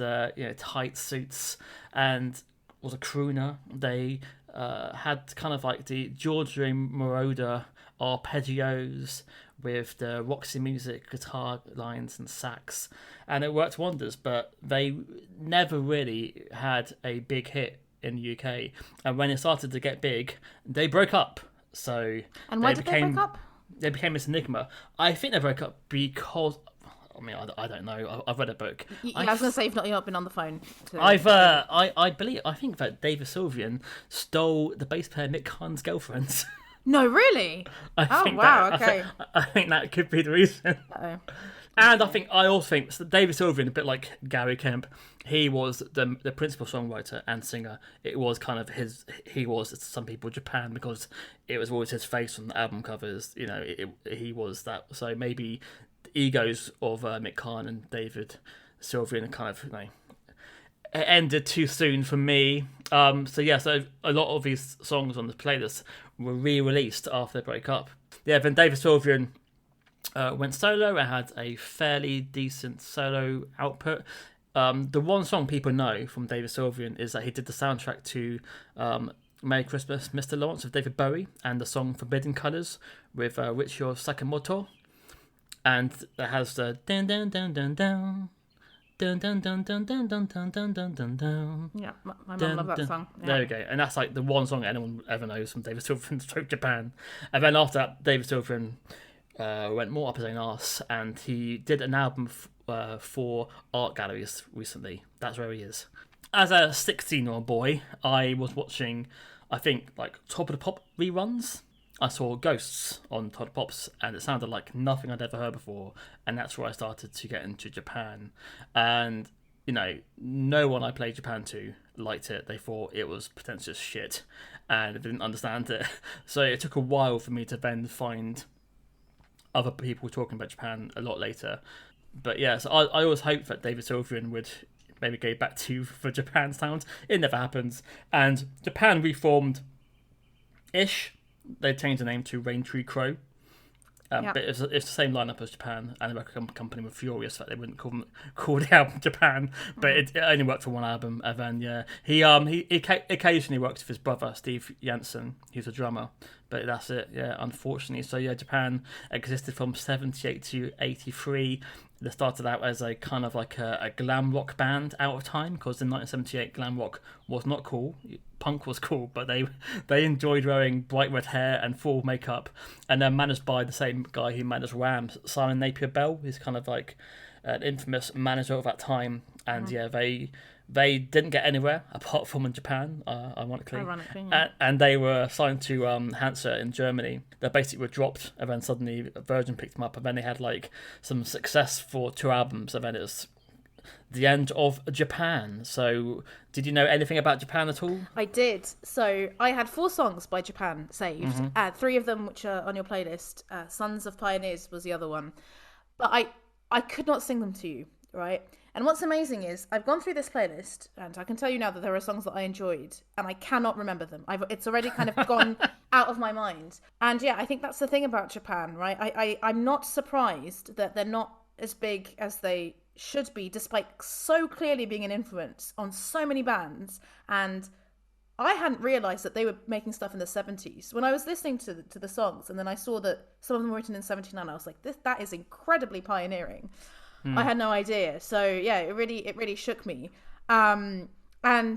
tight suits, and was a crooner. They had kind of like the Giorgio Moroder arpeggios with the Roxy Music guitar lines and sax, and it worked wonders, but they never really had a big hit in the UK, and when it started to get big, they broke up. So, and why did they break up? They became this enigma. I think they broke up because, I don't know. I've read a book. I was going to say you've not been on the phone. I think that David Sylvian stole the bass player Mick Khan's girlfriend. No, really? Okay. I think that could be the reason. Uh-oh. And I also think David Sylvian, a bit like Gary Kemp, he was the principal songwriter and singer. It was kind of he was to some people Japan, because it was always his face on the album covers. He was that. So maybe the egos of Mick Khan and David Sylvian kind of it ended too soon for me. So a lot of these songs on the playlist were re-released after they broke up. Yeah, then David Sylvian went solo and had a fairly decent solo output. The one song people know from David Sylvian is that he did the soundtrack to Merry Christmas, Mr. Lawrence of David Bowie, and the song Forbidden Colours with Richio Sakamoto. And it has the dun dun dun dun dun. Dun, dun, dun, dun, dun, dun, dun, dun, dun, dun, dun. Yeah, my mum loved that song. Yeah. There we go. And that's like the one song anyone ever knows from David Sylvian's Japan. And then after that, David Sylvian went more up his own arse, and he did an album for art galleries recently. That's where he is. As a 16-year-old boy, I was watching, I think, like Top of the Pop reruns. I saw Ghosts on Top of the Pops, and it sounded like nothing I'd ever heard before, and that's where I started to get into Japan. And no one I played Japan to liked it. They thought it was pretentious shit, and they didn't understand it. So it took a while for me to then find other people talking about Japan a lot later. But yeah, so I always hoped that David Sylvian would maybe go back to the Japan sound. It never happens. And Japan reformed-ish. They changed the name to Rain Tree Crow. But it's the same lineup as Japan, and the record company were furious that they wouldn't call the album Japan, but it only worked for one album. And then he occasionally works with his brother Steve Jansen, who's a drummer, but that's it. Yeah, unfortunately. So yeah, Japan existed from 78 to 83. They started out as a kind of like a glam rock band out of time, because in 1978 glam rock was not cool. Punk was cool, but they enjoyed wearing bright red hair and full makeup, and they're managed by the same guy who managed Wham, Simon Napier Bell, who's kind of like an infamous manager of that time. And they didn't get anywhere apart from in Japan, ironically. Yeah. And they were signed to Hansa in Germany. They basically were dropped, and then suddenly Virgin picked them up, and then they had like some success for 2 albums, and then it was the end of Japan. So did you know anything about Japan at all? I did. So I had 4 songs by Japan saved. 3 of them which are on your playlist. Sons of Pioneers was the other one. But I could not sing them to you, right? And what's amazing is I've gone through this playlist, and I can tell you now that there are songs that I enjoyed, and I cannot remember them. It's already kind of gone out of my mind. And yeah, I think that's the thing about Japan, right? I'm not surprised that they're not as big as they should be, despite so clearly being an influence on so many bands. And I hadn't realised that they were making stuff in the 70s. When I was listening to the songs, and then I saw that some of them were written in 79, I was like, that is incredibly pioneering. I had no idea. So yeah, it really shook me. And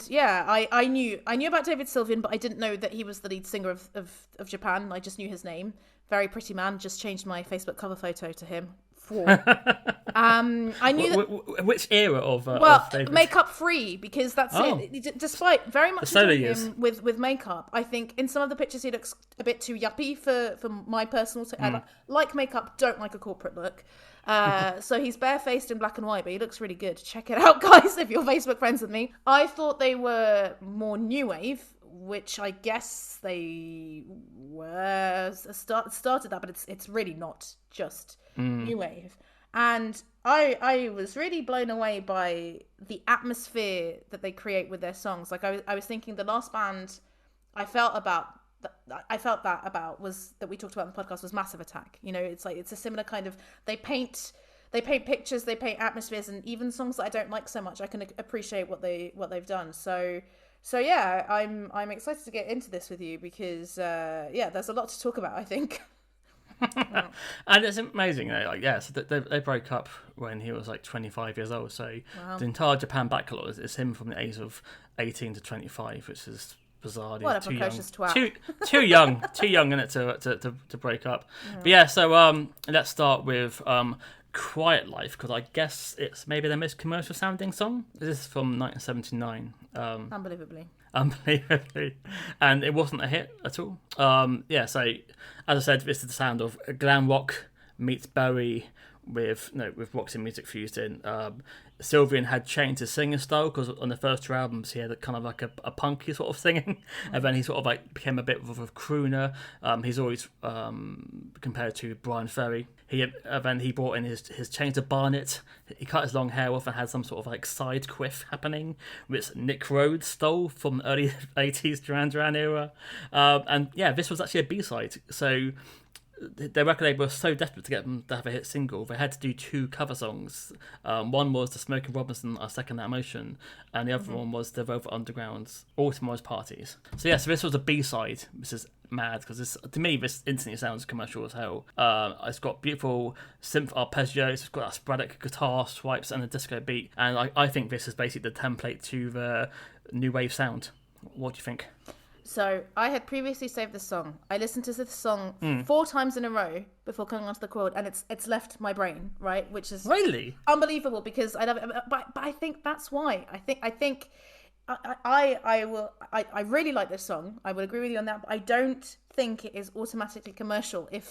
yeah, I knew about David Sylvian, but I didn't know that he was the lead singer of Japan. I just knew his name. Very pretty man. Just changed my Facebook cover photo to him. I knew that. Which era of David? Makeup free, because that's it. Despite very much enjoying him with makeup, I think in some of the pictures he looks a bit too yuppie for my personal. I like makeup, don't like a corporate look. So he's barefaced in black and white, but he looks really good. Check it out, guys, if you're Facebook friends with me. I thought they were more new wave, which I guess they were started that, but it's really not just new wave. And I was really blown away by the atmosphere that they create with their songs. Like I was thinking the last band I felt that about was that we talked about in the podcast was Massive Attack. You know, it's like it's a similar kind of they paint pictures, they paint atmospheres, and even songs that I don't like so much, I can appreciate what they've done. So yeah, I'm excited to get into this with you because there's a lot to talk about, I think. And it's amazing, so they broke up when he was like 25 years old. So the entire Japan backlog is him from the age of 18 to 25, which is bizarre. What a precocious twat. Too young in it to break up. Yeah. But yeah, so let's start with Quiet Life, because I guess it's maybe their most commercial sounding song. This is from 1979. Unbelievably. And it wasn't a hit at all. So as I said, this is the sound of glam rock meets Bowie with Roxy music fused in. Sylvian had changed his singing style, because on the first 2 albums he had kind of like a punky sort of singing, and then he sort of like became a bit of a crooner. He's always compared to Brian Ferry. Then he brought in his change to Barnett. He cut his long hair off and had some sort of like side quiff happening, which Nick Rhodes stole from the early 80s Duran Duran era. And yeah, this was actually a B-side. So their record label was so desperate to get them to have a hit single, they had to do 2 cover songs. One was the Smokey Robinson I Second That Motion, and the other one was the Velvet Underground's Autumn Parties. So this was a B-side, which is mad, because to me this instantly sounds commercial as hell. It's got beautiful synth arpeggios, it's got that sporadic guitar swipes and a disco beat, and I think this is basically the template to the new wave sound. What do you think? So I had previously saved this song. I listened to this song 4 times in a row before coming onto the quote, and it's left my brain, right? Which is really unbelievable, because I love it. But I think that's why. I really like this song. I would agree with you on that. But I don't think it is automatically commercial. I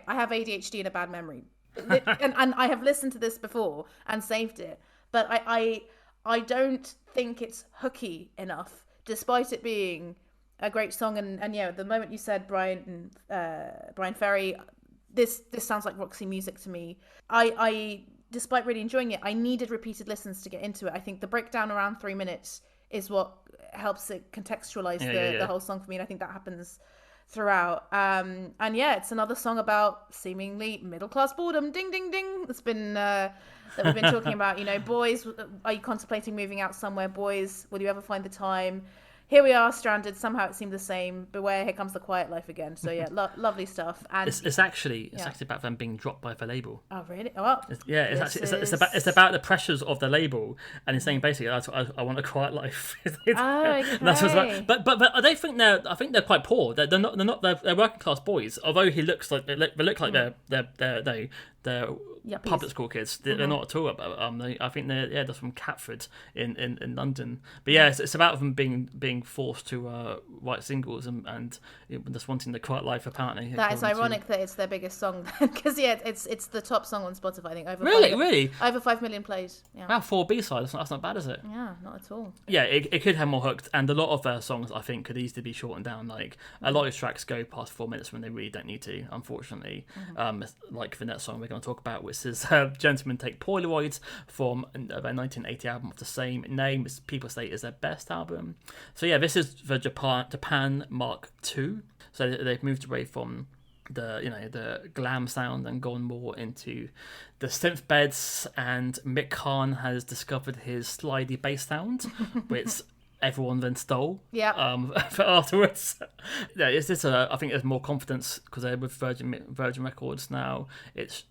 have ADHD and a bad memory, and I have listened to this before and saved it, but I don't think it's hooky enough, despite it being a great song. And yeah, the moment you said Brian Ferry, this sounds like Roxy music to me. I despite really enjoying it, I needed repeated listens to get into it. I think the breakdown around 3 minutes is what helps it contextualize the whole song for me, and I think that happens throughout. And yeah, it's another song about seemingly middle class boredom. Ding ding ding. That's been that we've been talking about. Boys, are you contemplating moving out somewhere? Boys, will you ever find the time? Here we are, stranded. Somehow it seemed the same. Beware, here comes the quiet life again. So yeah, lovely stuff. And it's actually about them being dropped by the label. Oh really? Oh, it's about the pressures of the label, and it's saying basically, I want a quiet life. Okay. That's what's right. But I don't think I think they're quite poor. They're not they're working class boys. Although he looks like they look like they're public school kids. They're not at all. I think they're from Catford in London. But yeah, it's about them being forced to write singles and just wanting the quiet life. Apparently, that is ironic that it's their biggest song because it's the top song on Spotify. I think over 5 million plays. Yeah, wow, 4 B-sides. That's not bad, is it? Yeah, not at all. Yeah, it could have more hooked, and a lot of their songs I think could easily be shortened down. Like a lot of tracks go past 4 minutes when they really don't need to, unfortunately. Like the next song we're going to talk about, which is Gentlemen Take Polaroids from their 1980 album of the same name, which people say is their best album. So yeah, this is the Japan Mark II. So they've moved away from the glam sound and gone more into the synth beds, and Mick Karn has discovered his slidey bass sound, which everyone then stole. Yeah. For afterwards. Yeah, it's just I think there's more confidence because they're with Virgin Records now. It's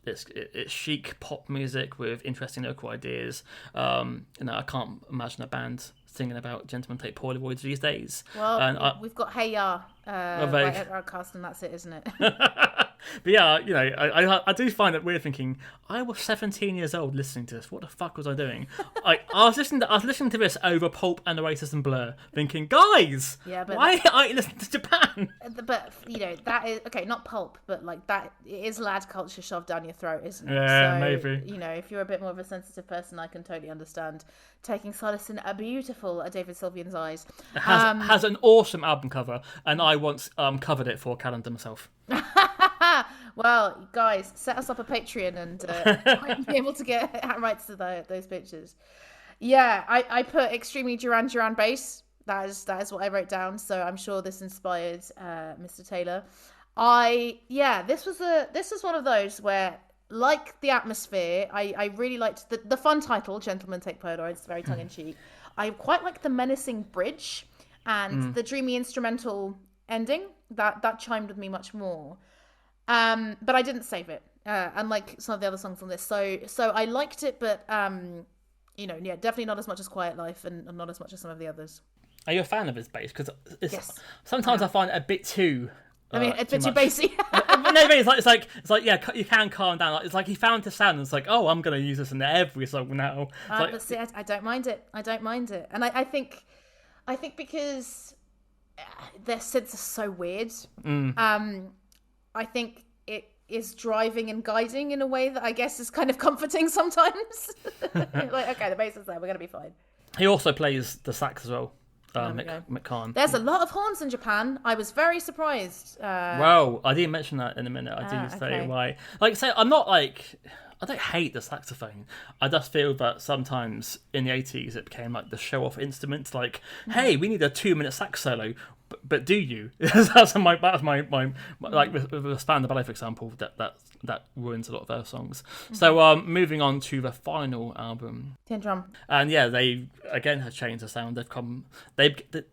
chic pop music with interesting local ideas. I can't imagine a band singing about Gentlemen Take Polaroids these days. Well, we've got Hey Ya by Outcast, and that's it, isn't it? But yeah, I do find it weird thinking, I was 17 years old listening to this. What the fuck was I doing? I was listening to this over Pulp and Oasis and Blur, thinking, guys, why aren't you listening to Japan? But that is okay, not Pulp, but like that, it is lad culture shoved down your throat, isn't it? Yeah, so, maybe. If you're a bit more of a sensitive person, I can totally understand taking solace in a beautiful David Sylvian's eyes. It has an awesome album cover, and I once covered it for a calendar myself. Well, guys, set us up a Patreon and might be able to get rights to those pictures. Yeah, I put extremely Duran Duran bass. That is what I wrote down. So I'm sure this inspired Mr. Taylor. This was one of those where, like the atmosphere, I really liked the fun title, Gentlemen Take Polaroids, very tongue in cheek. I quite like the menacing bridge and the dreamy instrumental ending. That chimed with me much more. But I didn't save it, unlike some of the other songs on this. So I liked it, but definitely not as much as Quiet Life, and not as much as some of the others. Are you a fan of his bass? Because sometimes I find it a bit too. A bit too bassy. No, it's like yeah, you can calm down. It's like he found the sound. And it's like, oh, I'm gonna use this in every song now. But see, I don't mind it. And I think because their synths are so weird. I think it is driving and guiding in a way that I guess is kind of comforting sometimes. Like, okay, the bass is there, we're going to be fine. He also plays the sax as well, Mick Karn. There's a lot of horns in Japan. I was very surprised. Well, I didn't mention that in a minute. I did say why. Like, say, I'm not like... I don't hate the saxophone. I just feel that sometimes in the 80s it became like the show-off instrument. Like, hey, we need a 2-minute sax solo. But do you? that's my like with the Spandau Ballet, for example, that ruins a lot of their songs. So moving on to the final album, Tin Drum, and yeah, they again have changed the sound.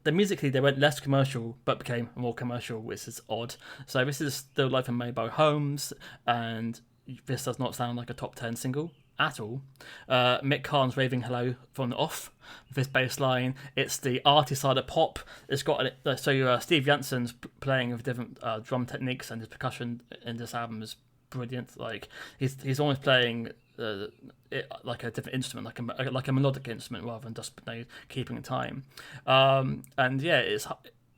Musically they went less commercial but became more commercial, which is odd. So this is Still Life in Mobile Homes, and this does not sound like a top 10 single at all. Mick Karn's Raving Hello from the off with his bass line. It's the arty side of pop. It's got Steve Janssen's playing with different drum techniques, and his percussion in this album is brilliant. Like he's almost playing like a different instrument, like a melodic instrument rather than just keeping time. And yeah,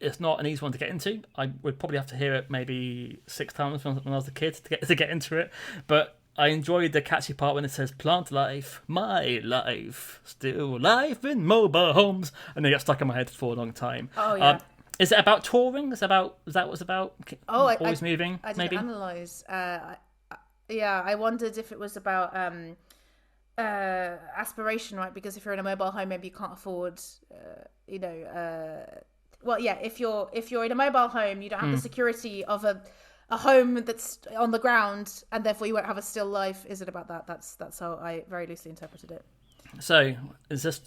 it's not an easy one to get into. I would probably have to hear it maybe 6 times when I was a kid to get into it, but I enjoyed the catchy part when it says "Plant life, my life, still life in mobile homes," and they got stuck in my head for a long time. Oh yeah. Is it about touring? Is that what's about? Always moving, I didn't maybe? analyse. I wondered if it was about aspiration, right? Because if you're in a mobile home, maybe you can't afford, if you're in a mobile home, you don't have the security of a home that's on the ground, and therefore you won't have a still life. Is it about that? That's how I very loosely interpreted it. So, is this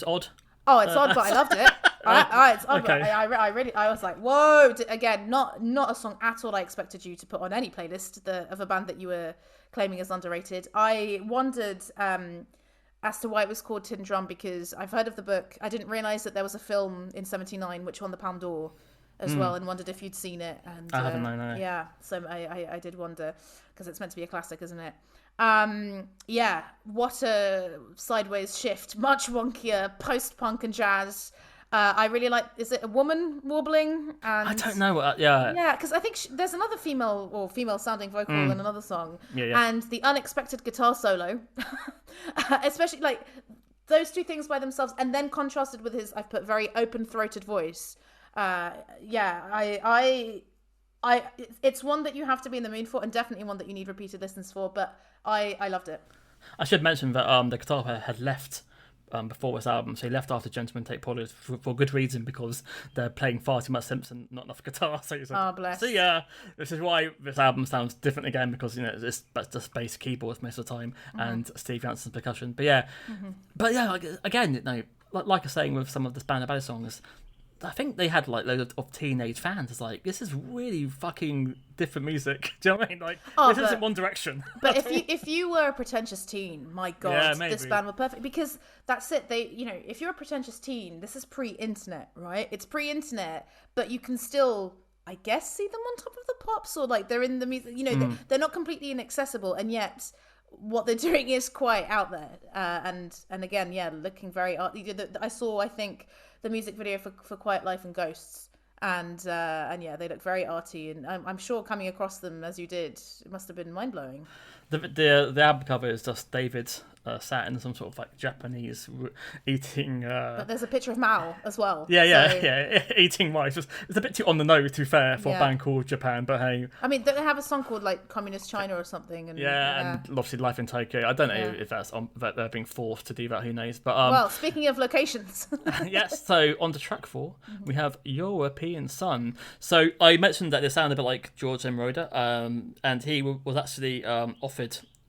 odd? Oh, it's odd, but I loved it. It's odd, Okay. but I was like, whoa! Again, not a song at all I expected you to put on any playlist of a band that you were claiming as underrated. I wondered as to why it was called Tin Drum, because I've heard of the book. I didn't realise that there was a film in '79 which won the Palme d'Or as well, and wondered if you'd seen it. And I haven't, no. Yeah, so I did wonder, because it's meant to be a classic, isn't it? What a sideways shift. Much wonkier, post-punk and jazz. I really like, is it a woman warbling? And I don't know. Yeah, because I think there's another female-sounding vocal in another song. Yeah. And the unexpected guitar solo, especially like those two things by themselves, and then contrasted with his, I've put, very open-throated voice. It's one that you have to be in the mood for, and definitely one that you need repeated listens for, but I loved it. I should mention that the guitar player had left before this album, so he left after Gentlemen Take Polish for good reason, because they're playing far too much Simpson, not enough guitar. So he's like, Oh, bless. So yeah, this is why this album sounds different again, because it's just bass keyboards most of the time and Steve Janssen's percussion. But yeah, again, like I was saying with some of the Spandau Ballet songs, I think they had like loads of teenage fans. It's like, this is really fucking different music. Do you know what I mean? Like, this isn't One Direction. But if you were a pretentious teen, my God, this band were perfect, because that's it. They, if you're a pretentious teen, this is pre-internet, right? It's pre-internet, but you can still, I guess, see them on top of the pops, or like they're in the music. They're not completely inaccessible, and yet what they're doing is quite out there. And again, looking very arty. I saw, I think, the music video for Quiet Life and Ghosts, and they look very arty, and I'm sure coming across them as you did, it must have been mind-blowing. The album cover is just David sat in some sort of like Japanese eating. But there's a picture of Mao as well. Yeah, eating rice. It's a bit too on the nose, to be fair, for a band called Japan. But hey, I mean, don't they have a song called like Communist China or something? And and obviously Life in Tokyo. I don't know if that's that they're being forced to do that. Who knows? But well, speaking of locations, yes. So on to track 4, we have European Sun. So I mentioned that they sound a bit like George M. Roeder, and he was actually offered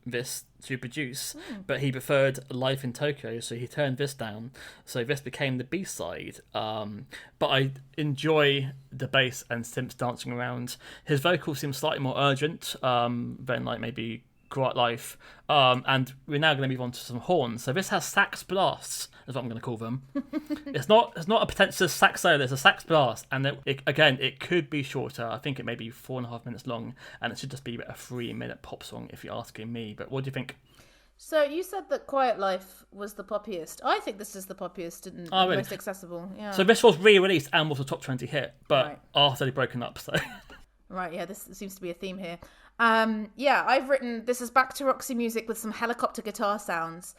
this to produce, but he preferred Life in Tokyo, so he turned this down. So this became the B-side. But I enjoy the bass and synths dancing around. His vocals seem slightly more urgent than like maybe Quiet Life. And we're now going to move on to some horns. So this has sax blasts, is what I'm going to call them. It's not a pretentious sax solo, it's a sax blast. And it could be shorter. I think it may be 4.5 minutes long, and it should just be a 3-minute pop song if you're asking me. But what do you think? So you said that Quiet Life was the poppiest. I think this is the poppiest and really? most accessible. Yeah. So this was re-released and was a top 20 hit, but after they'd broken up. So right, yeah, this seems to be a theme here. I've written, this is back to Roxy music with some helicopter guitar sounds.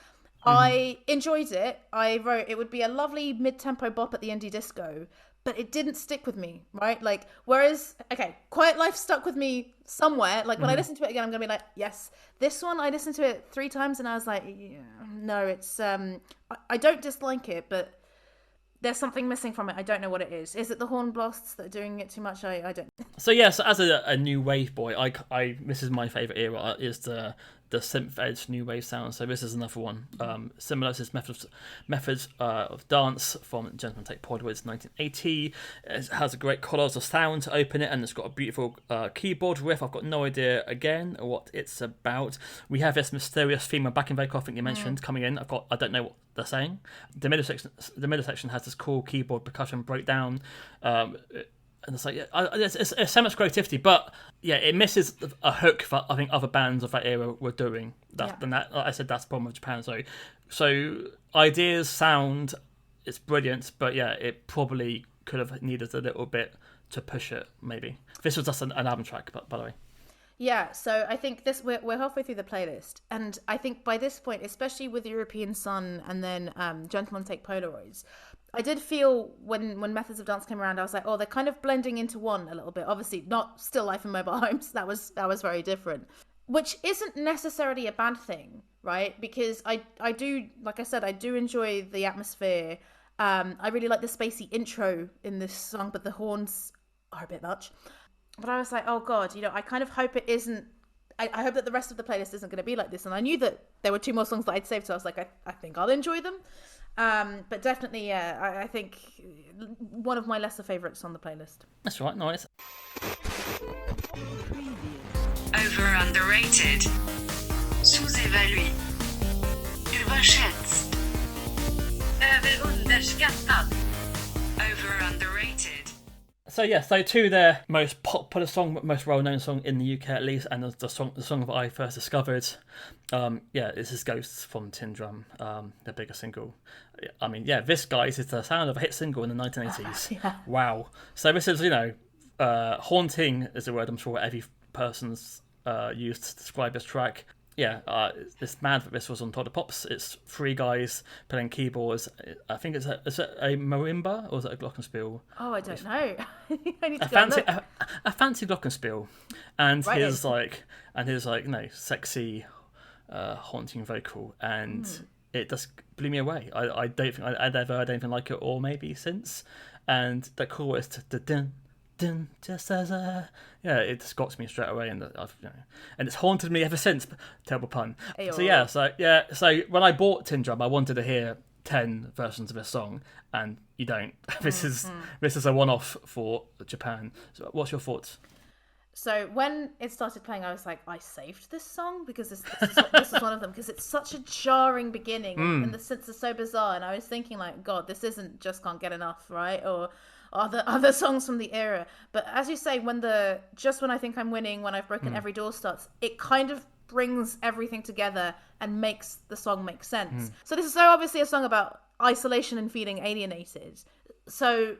I enjoyed it. I wrote it would be a lovely mid-tempo bop at the indie disco, but it didn't stick with me, right? Like, whereas, Quiet Life stuck with me somewhere. Like, when I listen to it again, I'm going to be like, yes. This one, I listened to it 3 times and I was like, no, it's, I don't dislike it, but there's something missing from it. I don't know what it is. Is it the horn blasts that are doing it too much? I don't. So yes, as a new wave boy, I this is my favourite era, is the synth edge new wave sound. So this is another one. Similar to this methods of dance from Gentlemen Take Polish 1980. It has a great collage of sound to open it, and it's got a beautiful keyboard riff. I've got no idea again what it's about. We have this mysterious female backing vocal, I think you mentioned, coming in. I don't know what they're saying. The middle section has this cool keyboard percussion breakdown. And it's like, it's so much creativity, but it misses a hook that I think other bands of that era were doing. I said that's the problem with Japan. So ideas, sound, it's brilliant, but it probably could have needed a little bit to push it. Maybe this was just an album track, but by the way. Yeah, so I think we're halfway through the playlist, and I think by this point, especially with European Sun and then Gentlemen Take Polaroids, I did feel when Methods of Dance came around, I was like, oh, they're kind of blending into one a little bit. Obviously, not Still Life in Mobile Homes. That was very different, which isn't necessarily a bad thing, right? Because I do, like I said, I do enjoy the atmosphere. I really like the spacey intro in this song, but the horns are a bit much. But I was like, oh God, I kind of hope it isn't. I hope that the rest of the playlist isn't going to be like this. And I knew that there were 2 more songs that I'd saved, so I was like, I think I'll enjoy them. But definitely, yeah, I think one of my lesser favourites on the playlist. That's right, nice. Over underrated. Sous-évalué. Überschätzt. Överunderskattad. Over underrated. So two of their most popular song, most well-known song in the UK at least, and the song that I first discovered. This is Ghosts from Tin Drum, their biggest single. I mean, this, guys, is the sound of a hit single in the 1980s. Yeah. Wow. So this is, haunting is a word I'm sure every person's used to describe this track. It's mad that this was on Todd the Pops. It's 3 guys playing keyboards. I think is it a marimba or is it a glockenspiel? Oh, I don't know. I need to A fancy glockenspiel, and Right. his sexy, haunting vocal, and it just blew me away. I don't think I'd ever heard anything like it, or maybe since. And the chorus, just as it just got to me straight away, and and it's haunted me ever since. Terrible pun. Ayo. So when I bought Tin Drum, I wanted to hear 10 versions of this song, and you don't. This is a one-off for Japan. So what's your thoughts? So when it started playing, I was like, I saved this song because this is one of them, because it's such a jarring beginning and the synths are so bizarre, and I was thinking like, God, this isn't Just Can't Get Enough, right? Or other songs from the era. But as you say, when I think I'm winning, when I've broken every door starts, it kind of brings everything together and makes the song make sense. So this is so obviously a song about isolation and feeling alienated. So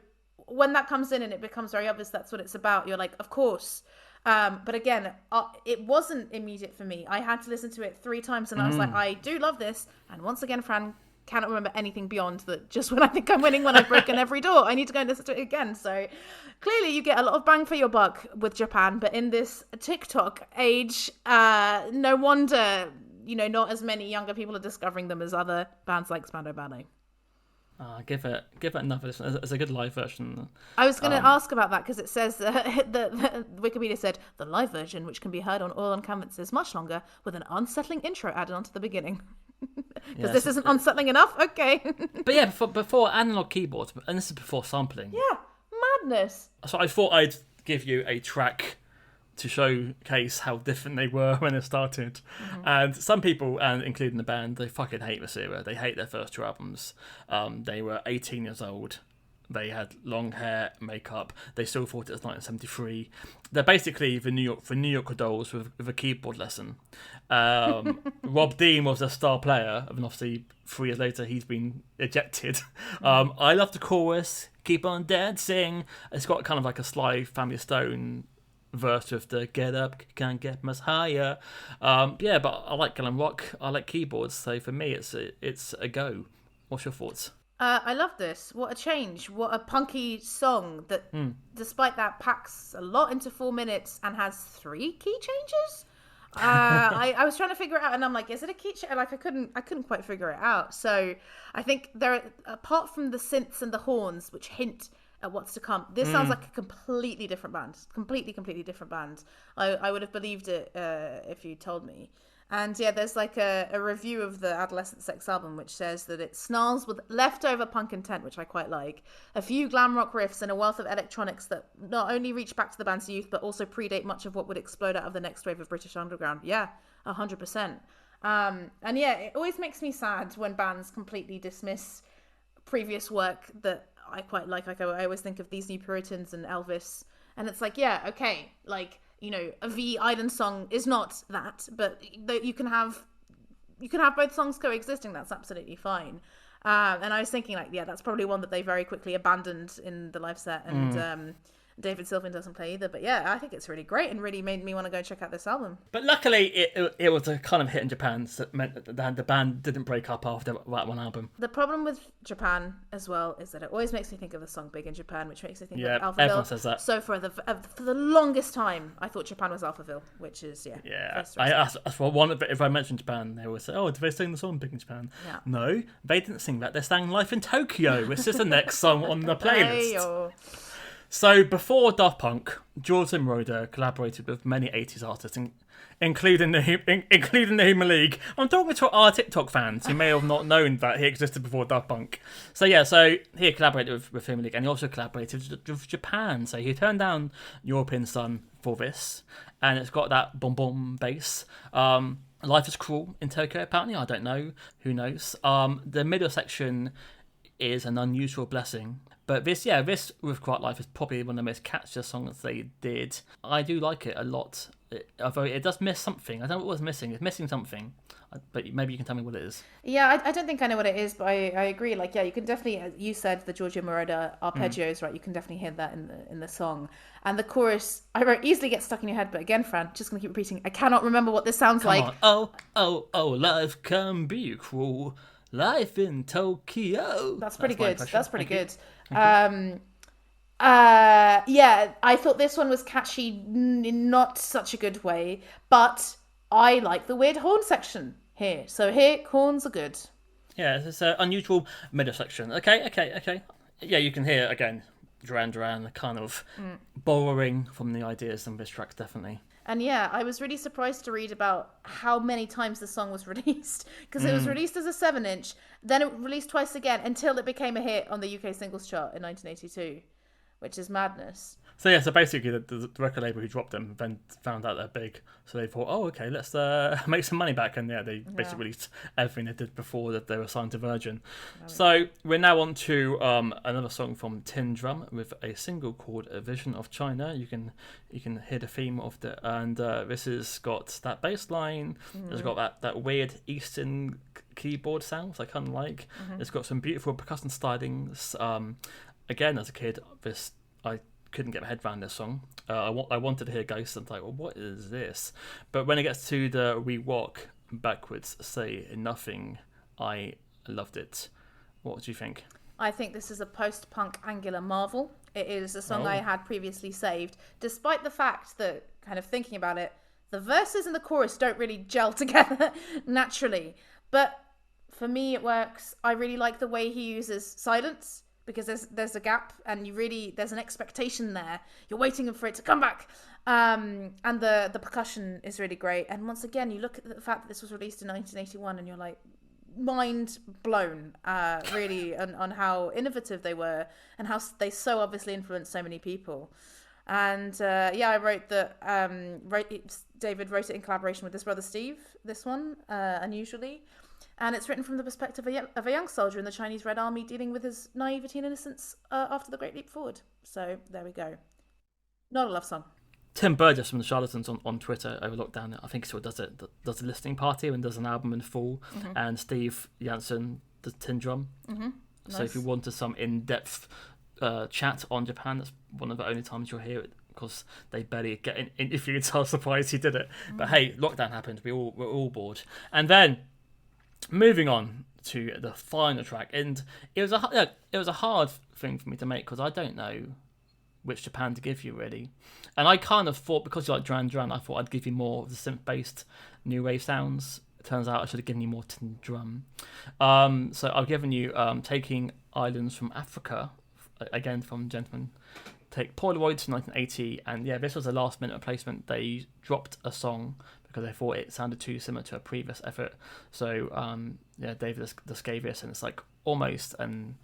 when that comes in and it becomes very obvious that's what it's about, you're like, of course. But again, it wasn't immediate for me. I had to listen to it 3 times, and I was like, I do love this. And once again, Fran cannot remember anything beyond that. Just when I think I'm winning, when I've broken every door, I need to go and listen to it again. So clearly you get a lot of bang for your buck with Japan, but in this TikTok age, no wonder, not as many younger people are discovering them as other bands like Spandau Ballet. Give it another listen. It's a good live version. I was going to ask about that because it says the Wikipedia said the live version, which can be heard on Oil and Canvas, is much longer with an unsettling intro added onto the beginning. Because this isn't unsettling enough. Okay. But before analog keyboards, and this is before sampling. Yeah, madness. So I thought I'd give you a track to showcase how different they were when it started. And some people, and including the band, they fucking hate this era. They hate their first 2 albums. They were 18 years old. They had long hair, makeup. They still thought it was 1973. They're basically the New York Dolls with a keyboard lesson. Rob Dean was a star player, and obviously 3 years later he's been ejected. I love the chorus, "Keep on dancing." It's got kind of like a Sly Family Stone verse with the "get up, can't get much higher." But I like glam rock. I like keyboards, so for me it's a go. What's your thoughts? I love this. What a change. What a punky song that, despite that, packs a lot into 4 minutes and has 3 key changes. I was trying to figure it out, and I'm like, is it a key change? Like, I couldn't quite figure it out. So I think apart from the synths and the horns, which hint at what's to come, this sounds like a completely different band. Completely different band. I would have believed it if you told me. And yeah, there's like a review of the Adolescent Sex album, which says that it snarls with leftover punk intent, which I quite like. A few glam rock riffs and a wealth of electronics that not only reach back to the band's youth, but also predate much of what would explode out of the next wave of British underground. Yeah, 100%. And yeah, it always makes me sad when bands completely dismiss previous work that I quite like. Like, I always think of These New Puritans and Elvis. And it's like, yeah, okay, like, a V Island song is not that, but you can have both songs coexisting. That's absolutely fine. And I was thinking, like, yeah, that's probably one that they very quickly abandoned in the live set. And David Sylvian doesn't play either. But yeah, I think it's really great and really made me want to go check out this album. But luckily, it was a kind of hit in Japan, so it meant that the band didn't break up after that one album. The problem with Japan as well is that it always makes me think of the song "Big in Japan," which makes me think Yeah, of Alphaville. everyone says that. So for the longest time, I thought Japan was Alphaville, which is Yeah, very stressful. I asked for one. If I mentioned Japan, they always say, "Oh, did they sing the song Big in Japan?" Yeah. No, they didn't sing that. They sang "Life in Tokyo," which is the next song on the playlist. Hey-yo. So before Daft Punk, George Moroder collaborated with many 80s artists, including the Human League. I'm talking to our TikTok fans who may have not known that he existed before Daft Punk. So yeah, so he collaborated with Human League, and he also collaborated with Japan. So he turned down European Sun for this, and it's got that boom boom bass. Life is Cruel in Tokyo, apparently. I don't know. Who knows? The middle section is an unusual blessing. But this with Quiet Life is probably one of the most catchiest songs they did. I do like it a lot. Although it does miss something. I don't know what was missing. It's missing something. But maybe you can tell me what it is. Yeah, I don't think I know what it is, but I agree. Like, yeah, you can definitely, as you said, the Giorgio Moroder arpeggios, right? You can definitely hear that in the song. And the chorus, I wrote, easily gets stuck in your head. But again, Fran, just going to keep repeating. I cannot remember what this sounds like. On. Oh, life can be cruel. Life in Tokyo. That's pretty good. That's pretty good. You. Yeah, I thought this one was catchy in not such a good way, but I like the weird horn section here. So here, horns are good. Yeah, it's an unusual middle section. Okay. Yeah, you can hear, again, Duran Duran kind of borrowing from the ideas in this track, definitely. And yeah, I was really surprised to read about how many times the song was released. Because it was released as a 7-inch, then it released twice again until it became a hit on the UK singles chart in 1982, which is madness. So basically the record label who dropped them then found out they're big. So they thought, oh, okay, let's make some money back. And they basically released everything they did before that they were signed to Virgin. Oh, so we're now on to another song from Tin Drum with a single called A Vision of China. You can hear the theme of and this has got that bass line. It's got that weird Eastern keyboard sound, which I kind of like. It's got some beautiful percussion stylings. Again, as a kid, I couldn't get my head around this song. I wanted to hear Ghosts and like, well, what is this? But when it gets to the We Walk Backwards, Say Nothing, I loved it. What do you think? I think this is a post-punk angular marvel. It is a song I had previously saved, despite the fact that, kind of thinking about it, the verses and the chorus don't really gel together naturally. But for me, it works. I really like the way he uses silence, because there's a gap and there's an expectation there. You're waiting for it to come back. And the percussion is really great. And once again, you look at the fact that this was released in 1981 and you're like, mind blown, really, on how innovative they were and how they so obviously influenced so many people. And I wrote that David wrote it in collaboration with his brother Steve, this one, unusually. And it's written from the perspective of a young soldier in the Chinese Red Army dealing with his naivety and innocence after the Great Leap Forward. So there we go. Not a love song. Tim Burgess from the Charlatans on Twitter over lockdown, I think he sort of does a listening party and does an album in full. And Steve Jansen does Tin Drum. So if you wanted some in-depth chat on Japan, that's one of the only times you'll hear it, because they barely get interviewed, so I was surprised he did it. But hey, lockdown happened. We're all bored. And then moving on to the final track, and it was a hard thing for me to make because I don't know which Japan to give you really, and I kind of thought, because you like Duran Duran, I thought I'd give you more of the synth-based new wave sounds. It turns out I should have given you more Tin Drum. So I've given you Taking Islands from Africa, again from Gentlemen Take Polaroids from 1980, and yeah, this was a last-minute replacement. They dropped a song because they thought it sounded too similar to a previous effort. So David just gave this, and it's like almost an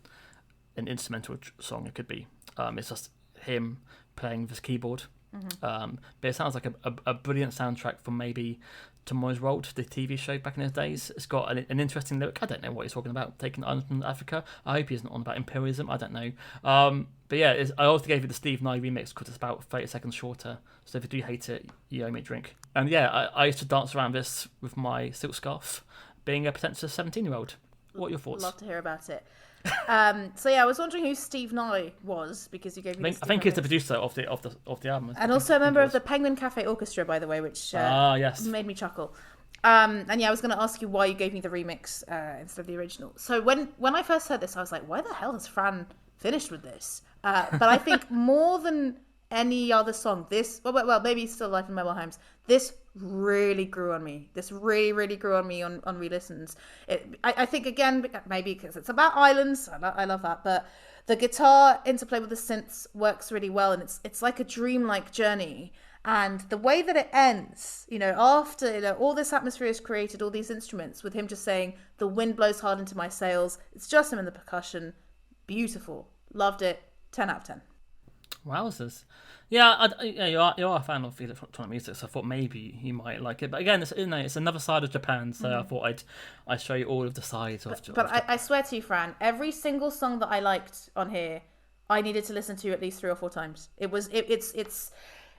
instrumental song. It could be. It's just him playing with his keyboard. But it sounds like a brilliant soundtrack from maybe Tomorrow's World, the TV show back in those days. It's got an interesting lyric. I don't know what he's talking about, taking islands from Africa. I hope he isn't on about imperialism. I don't know. But yeah, I also gave you the Steve Nye remix because it's about 30 seconds shorter. So if you do hate it, you owe me a drink. And yeah, I used to dance around this with my silk scarf, being a pretentious 17-year-old. What are your thoughts? Love to hear about it. So yeah, I was wondering who Steve Nye was because you gave me. I think he's the producer of the album, and also a member of the Penguin Cafe Orchestra, by the way, which yes, made me chuckle. And yeah, I was going to ask you why you gave me the remix instead of the original. So when I first heard this, I was like, why the hell has Fran finished with this? But I think more than any other song, this, well, maybe Still Life in Mobile Homes, this really grew on me. This really grew on me on re-listens. I think, again, maybe because it's about islands, I love that, but the guitar interplay with the synths works really well, and it's like a dreamlike journey. And the way that it ends, after all this atmosphere is created, all these instruments, with him just saying, the wind blows hard into my sails, it's just him and the percussion, beautiful, loved it, 10 out of 10. Wowzers. Yeah, you are a fan of electronic music, so I thought maybe you might like it. But again, it's another side of Japan, so I thought I'd show you all of the sides of Japan. But I swear to you, Fran, every single song that I liked on here, I needed to listen to at least 3 or 4 times.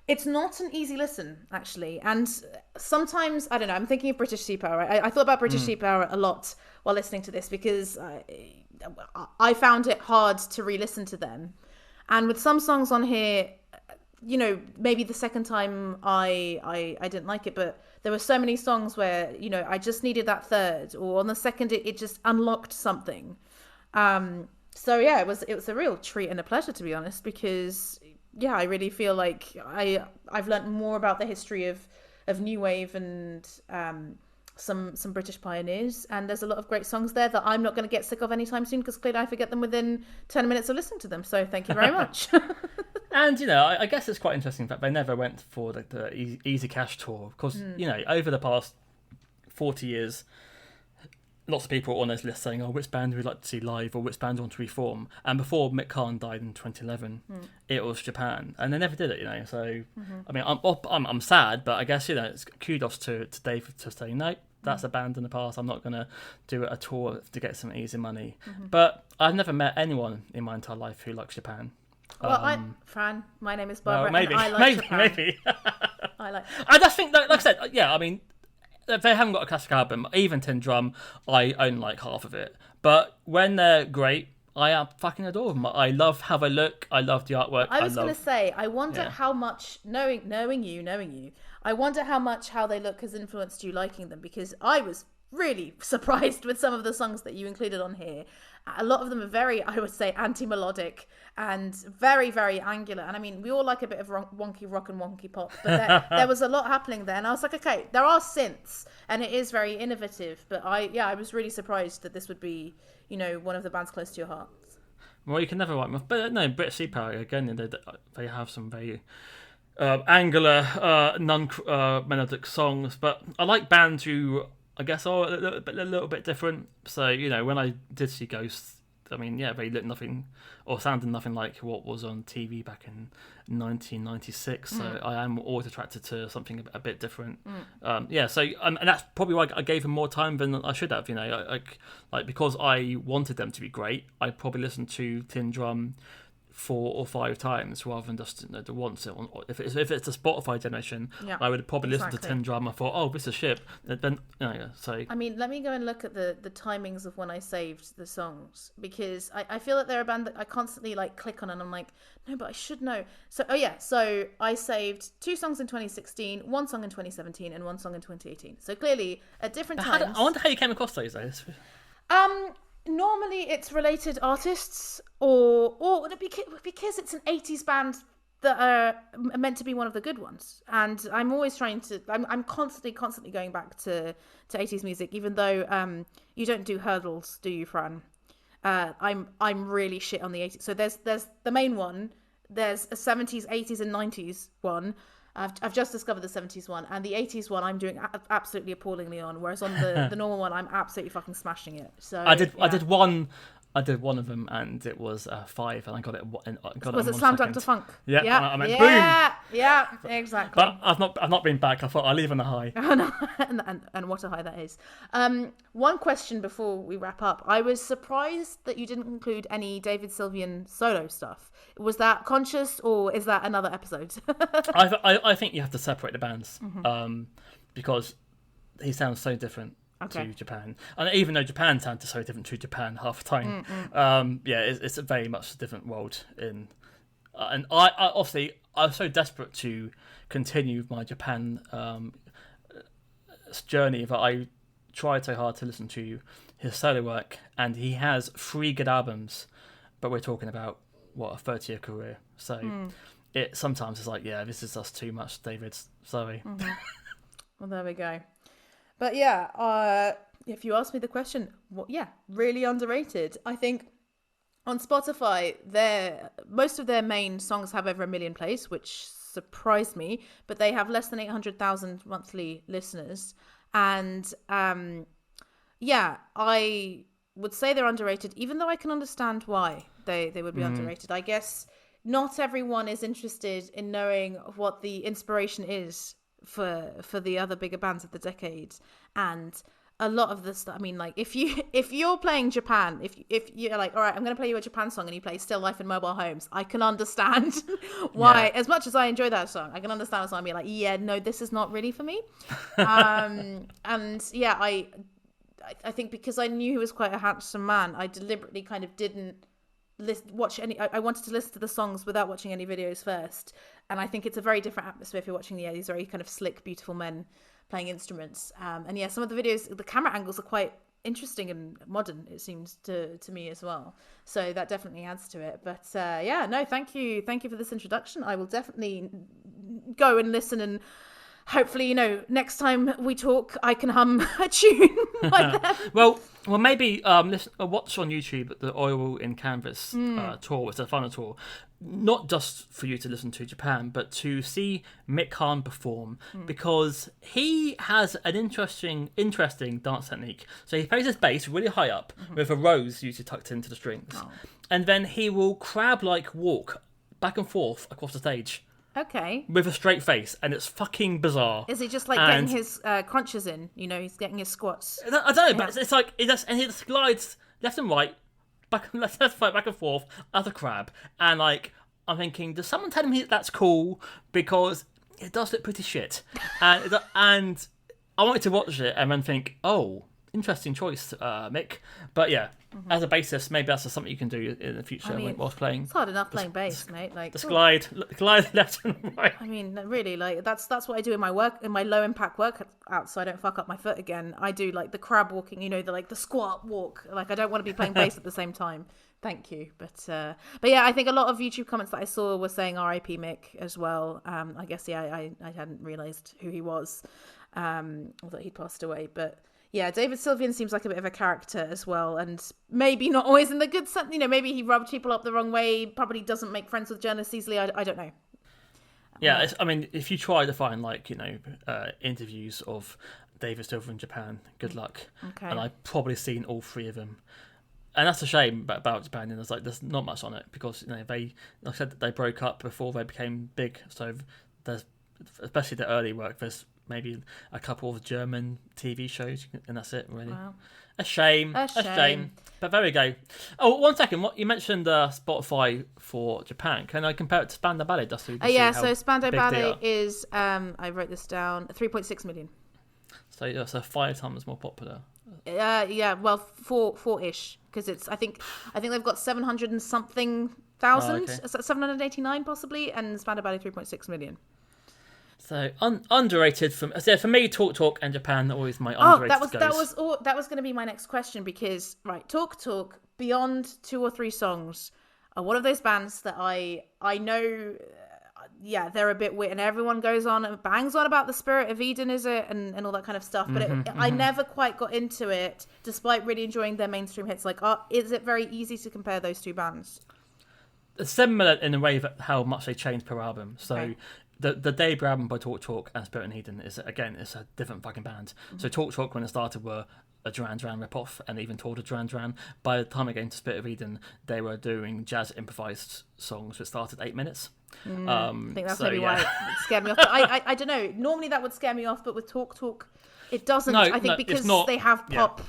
It's not an easy listen, actually. And sometimes, I don't know, I'm thinking of British Sea Power. I thought about British Sea Power a lot while listening to this because I found it hard to re-listen to them. And with some songs on here, maybe the second time I didn't like it, but there were so many songs where, I just needed that third, or on the second it just unlocked something. So yeah, it was a real treat and a pleasure, to be honest, because yeah, I really feel like I've learnt more about the history of new wave and some British pioneers, and there's a lot of great songs there that I'm not going to get sick of anytime soon because clearly I forget them within 10 minutes of listening to them. So thank you very much. And I guess it's quite interesting that they never went for the Easy Cash tour because over the past 40 years, lots of people on this list saying, "Oh, which band would we like to see live, or which band do you want to reform?" And before Mick Karn died in 2011, it was Japan, and they never did it. So I mean, I'm sad, but I guess it's kudos to David to say no. That's a band in the past. I'm not going to do a tour to get some easy money. But I've never met anyone in my entire life who likes Japan. Well, Fran, my name is Barbara, maybe, and I like Japan. Maybe. I just think, like I said, yeah, I mean, they haven't got a classic album. Even Tin Drum, I only like half of it. But when they're great, I fucking adore them. I love how they look. I love the artwork. I was going to say, I wonder how much, knowing you, I wonder how much how they look has influenced you liking them, because I was really surprised with some of the songs that you included on here. A lot of them are very, I would say, anti-melodic and very, very angular. And I mean, we all like a bit of wonky rock and wonky pop, but there was a lot happening there. And I was like, okay, there are synths and it is very innovative. But I was really surprised that this would be, one of the bands close to your heart. Well, you can never write them off. But no, British Sea Power, again, they have some very angular, non-melodic songs. But I like bands who, I guess, are a little bit different. So, when I did see Ghosts, I mean, yeah, they looked nothing or sounded nothing like what was on TV back in 1996. So I am always attracted to something a bit different. So and that's probably why I gave them more time than I should have. Like because I wanted them to be great, I probably listened to Tin Drum 4 or 5 times rather than just the once. If it's a Spotify generation, I would probably listen to Tin Drum. I thought, oh, this is shit. Then so. I mean, let me go and look at the timings of when I saved the songs, because I feel that they're a band that I constantly click on and I'm like, no, but I should know. So so I saved 2 songs in 2016, 1 song in 2017, and 1 song in 2018. So clearly at different times. I wonder how you came across those days. Normally it's related artists or because it's an 80s band that are meant to be one of the good ones, and I'm always trying to I'm constantly going back to 80s music, even though you don't do hurdles, do you, Fran? I'm really shit on the 80s. So there's the main one, there's a 70s, 80s and 90s one. I've just discovered the 70s one, and the 80s one I'm doing absolutely appallingly on, whereas on the normal one I'm absolutely fucking smashing it. So I did one of them, and it was 5, and I got it. Was it Slam Dunk to Funk? Yeah, yeah, I meant boom. Yeah, exactly. But I've not been back. I thought I'll leave on a high. and what a high that is. One question before we wrap up. I was surprised that you didn't include any David Sylvian solo stuff. Was that conscious, or is that another episode? I think you have to separate the bands, because he sounds so different. Okay. to Japan. And even though Japan sounds so different to Japan half the time, it's a very much a different world. And I obviously I was so desperate to continue my Japan journey that I tried so hard to listen to his solo work, and he has 3 good albums, but we're talking about a 30-year career. So it sometimes it's like, yeah, this is just too much, David. Sorry. Well, there we go. But yeah, if you ask me the question, really underrated. I think on Spotify, most of their main songs have over 1 million plays, which surprised me, but they have less than 800,000 monthly listeners. And I would say they're underrated, even though I can understand why they would be underrated. I guess not everyone is interested in knowing what the inspiration is for the other bigger bands of the decade. And a lot of the stuff, I mean, like if you're playing Japan, if you're like, all right, I'm going to play you a Japan song, and you play Still Life in Mobile Homes, I can understand why, as much as I enjoy that song, I can understand why I'm like, yeah, no, this is not really for me. And yeah, I think because I knew he was quite a handsome man, I deliberately kind of didn't watch any. I wanted to listen to the songs without watching any videos first, and I think it's a very different atmosphere if you're watching these very kind of slick, beautiful men playing instruments. And yeah, some of the videos, the camera angles are quite interesting and modern, it seems to me as well. So that definitely adds to it. But thank you for this introduction. I will definitely go and listen, and hopefully, next time we talk, I can hum a tune like that. Well, maybe watch on YouTube the Oil in Canvas tour. It's a final tour, not just for you to listen to Japan, but to see Mick Hahn perform, because he has an interesting dance technique. So he plays his bass really high up with a rose usually tucked into the strings, and then he will crab-like walk back and forth across the stage. Okay. With a straight face, and it's fucking bizarre. Is he just like getting his crunches in? He's getting his squats. I don't know, but it's like he just glides left and right, back and forth as a crab. And like, I'm thinking, does someone tell him that's cool? Because it does look pretty shit. And I wanted to watch it and then think, oh, interesting choice, Mick. But yeah, as a bassist, maybe that's something you can do in the future whilst playing. It's hard enough playing bass, mate. Like, just glide left and right. I mean, really, like that's what I do in my low impact workout, so I don't fuck up my foot again. I do like the crab walking, the squat walk. Like, I don't want to be playing bass at the same time. Thank you, but yeah, I think a lot of YouTube comments that I saw were saying R.I.P. Mick as well. I guess I hadn't realised who he was, or that he'd passed away, but. Yeah, David Sylvian seems like a bit of a character as well, and maybe not always in the good sense. Maybe he rubs people up the wrong way, probably doesn't make friends with journalists easily. I don't know. Yeah, I mean, if you try to find interviews of David Sylvian in Japan, good luck. Okay. And I've probably seen all 3 of them. And that's a shame about Japan, and there's not much on it, because they, like I said, they broke up before they became big. So there's, especially the early work, there's maybe a couple of German TV shows, and that's it, really. Wow. A shame. But there we go. Oh, 1 second. What you mentioned Spotify for Japan. Can I compare it to Spandau Ballet? Just so so Spandau Ballet is, I wrote this down, 3.6 million. So 5 times more popular. Well, 4-ish, because I think they've got 700 and something thousand, 789 possibly, and Spandau Ballet 3.6 million. So underrated for me. Talk and Japan are always my underrated. That was going to be my next question, because Talk beyond 2 or 3 songs are one of those bands that I know. They're a bit weird, and everyone goes on and bangs on about the Spirit of Eden, is it, and all that kind of stuff. But I never quite got into it, despite really enjoying their mainstream hits. Like, is it very easy to compare those 2 bands? It's similar in a way that how much they change per album. So. Okay. The debut album by Talk and Spirit and Eden is, again, it's a different fucking band. So Talk when it started were a Duran Duran ripoff, and even toured a Duran Duran. By the time it came to Spirit of Eden, they were doing jazz improvised songs which started 8 minutes. I think that's maybe why it scared me off. But I don't know. Normally that would scare me off, but with Talk, it doesn't. I think because they have pop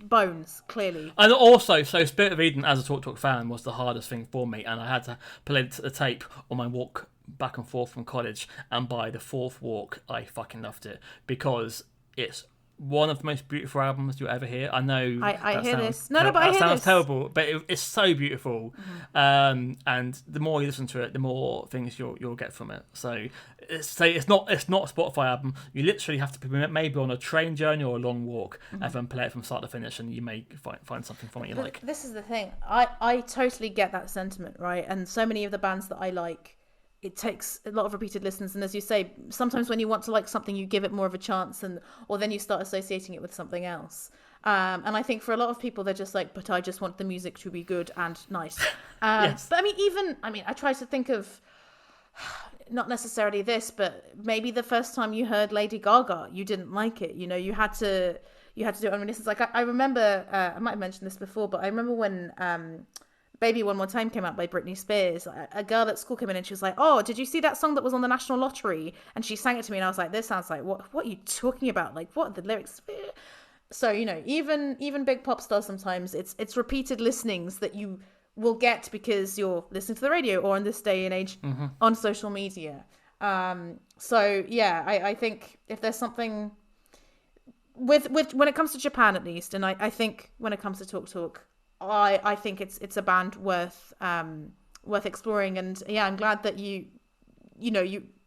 bones, clearly. And also, so Spirit of Eden, as a Talk fan, was the hardest thing for me, and I had to play the tape on my walk back and forth from college, and by the 4th walk I fucking loved it, because it's one of the most beautiful albums you'll ever hear. I know I that hear sounds this. No, but I that hear sounds this. terrible, but it's so beautiful. And the more you listen to it, the more things you'll get from it. So it's not a Spotify album. You literally have to be maybe on a train journey or a long walk and then play it from start to finish, and you may find something from it you like. This is the thing. I totally get that sentiment, right? And so many of the bands that I like, it takes a lot of repeated listens, and as you say, sometimes when you want to like something, you give it more of a chance, or then you start associating it with something else. And I think for a lot of people, they're just like, but I just want the music to be good and nice. Yes. But I try to think of not necessarily this, but maybe the first time you heard Lady Gaga, you didn't like it. You know, you had to do it. I mean, this is like I remember. I might have mentioned this before, but I remember when Baby One More Time came out by Britney Spears. A girl at school came in and she was like, "Oh, did you see that song that was on the National Lottery?" And she sang it to me, and I was like, "This sounds like what are you talking about? Like, what are the lyrics?" So, you know, even big pop stars, sometimes it's repeated listenings that you will get because you're listening to the radio or in this day and age on social media. So yeah, I think if there's something with when it comes to Japan, at least, and I think when it comes to Talk, I think it's a band worth exploring. And yeah, I'm glad that you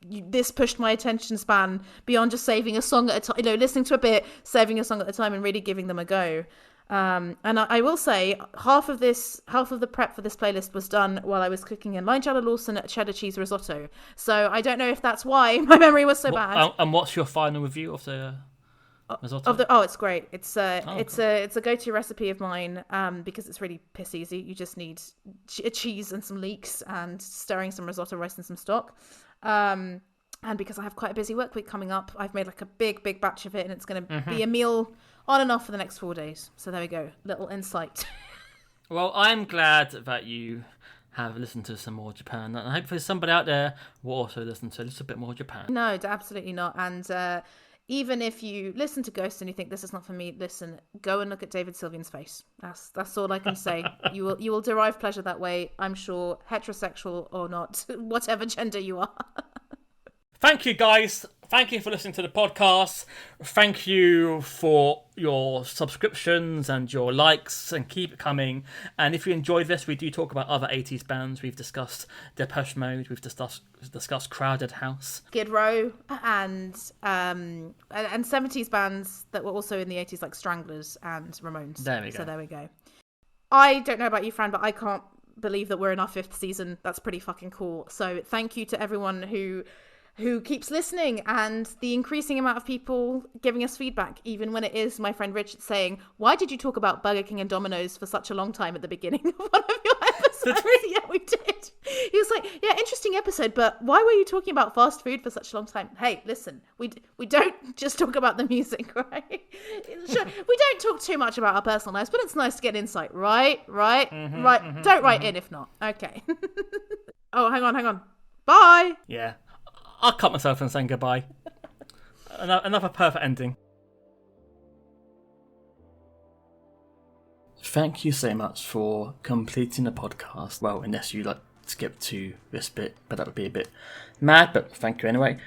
this pushed my attention span beyond just saving a song at a time, you know, listening to a bit, saving a song at a time, and really giving them a go. And I will say half of the prep for this playlist was done while I was cooking a Nigella Lawson cheddar cheese risotto. So I don't know if that's why my memory was so bad. And what's your final review of the risotto? It's great. It's a go-to recipe of mine because it's really piss easy. You just need a cheese and some leeks and stirring some risotto rice and some stock. And because I have quite a busy work week coming up, I've made like a big batch of it, and it's going to be a meal on and off for the next 4 days. So there we go, little insight. Well, I'm glad that you have listened to some more Japan, and hopefully somebody out there will also listen to a little bit more Japan. No, absolutely not. And even if you listen to Ghost and you think this is not for me, listen, go and look at David Sylvian's face. That's all I can say. You will derive pleasure that way, I'm sure, heterosexual or not, whatever gender you are. Thank you, guys. Thank you for listening to the podcast. Thank you for your subscriptions and your likes, and keep it coming. And if you enjoyed this, we do talk about other 80s bands. We've discussed Depeche Mode. We've discussed Crowded House, Skid Row, and 70s bands that were also in the 80s, like Stranglers and Ramones. There we go. So there we go. I don't know about you, Fran, but I can't believe that we're in our 5th season. That's pretty fucking cool. So thank you to everyone who keeps listening, and the increasing amount of people giving us feedback, even when it is my friend Richard saying, "Why did you talk about Burger King and Domino's for such a long time at the beginning of one of your episodes?" Yeah, we did. He was like, "Yeah, interesting episode, but why were you talking about fast food for such a long time?" Hey, listen, we don't just talk about the music, right? Sure, we don't talk too much about our personal lives, but it's nice to get insight, right? Don't write in if not. Okay. Oh, hang on. Bye. Yeah. I'll cut myself and saying goodbye. Another perfect ending. Thank you so much for completing the podcast. Well, unless you skip to this bit, but that would be a bit mad, but thank you anyway.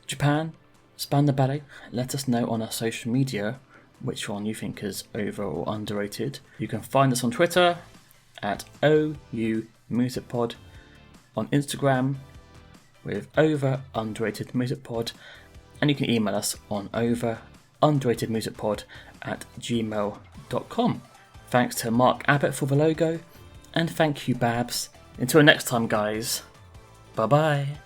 Japan, Spandau Ballet, let us know on our social media which one you think is over or underrated. You can find us on Twitter at OUMusicPod, on Instagram with over_underratedmusicpod, and you can email us on overunderatedmusicpod@gmail.com. Thanks to Mark Abbott for the logo, and thank you, Babs. Until next time, guys. Bye bye.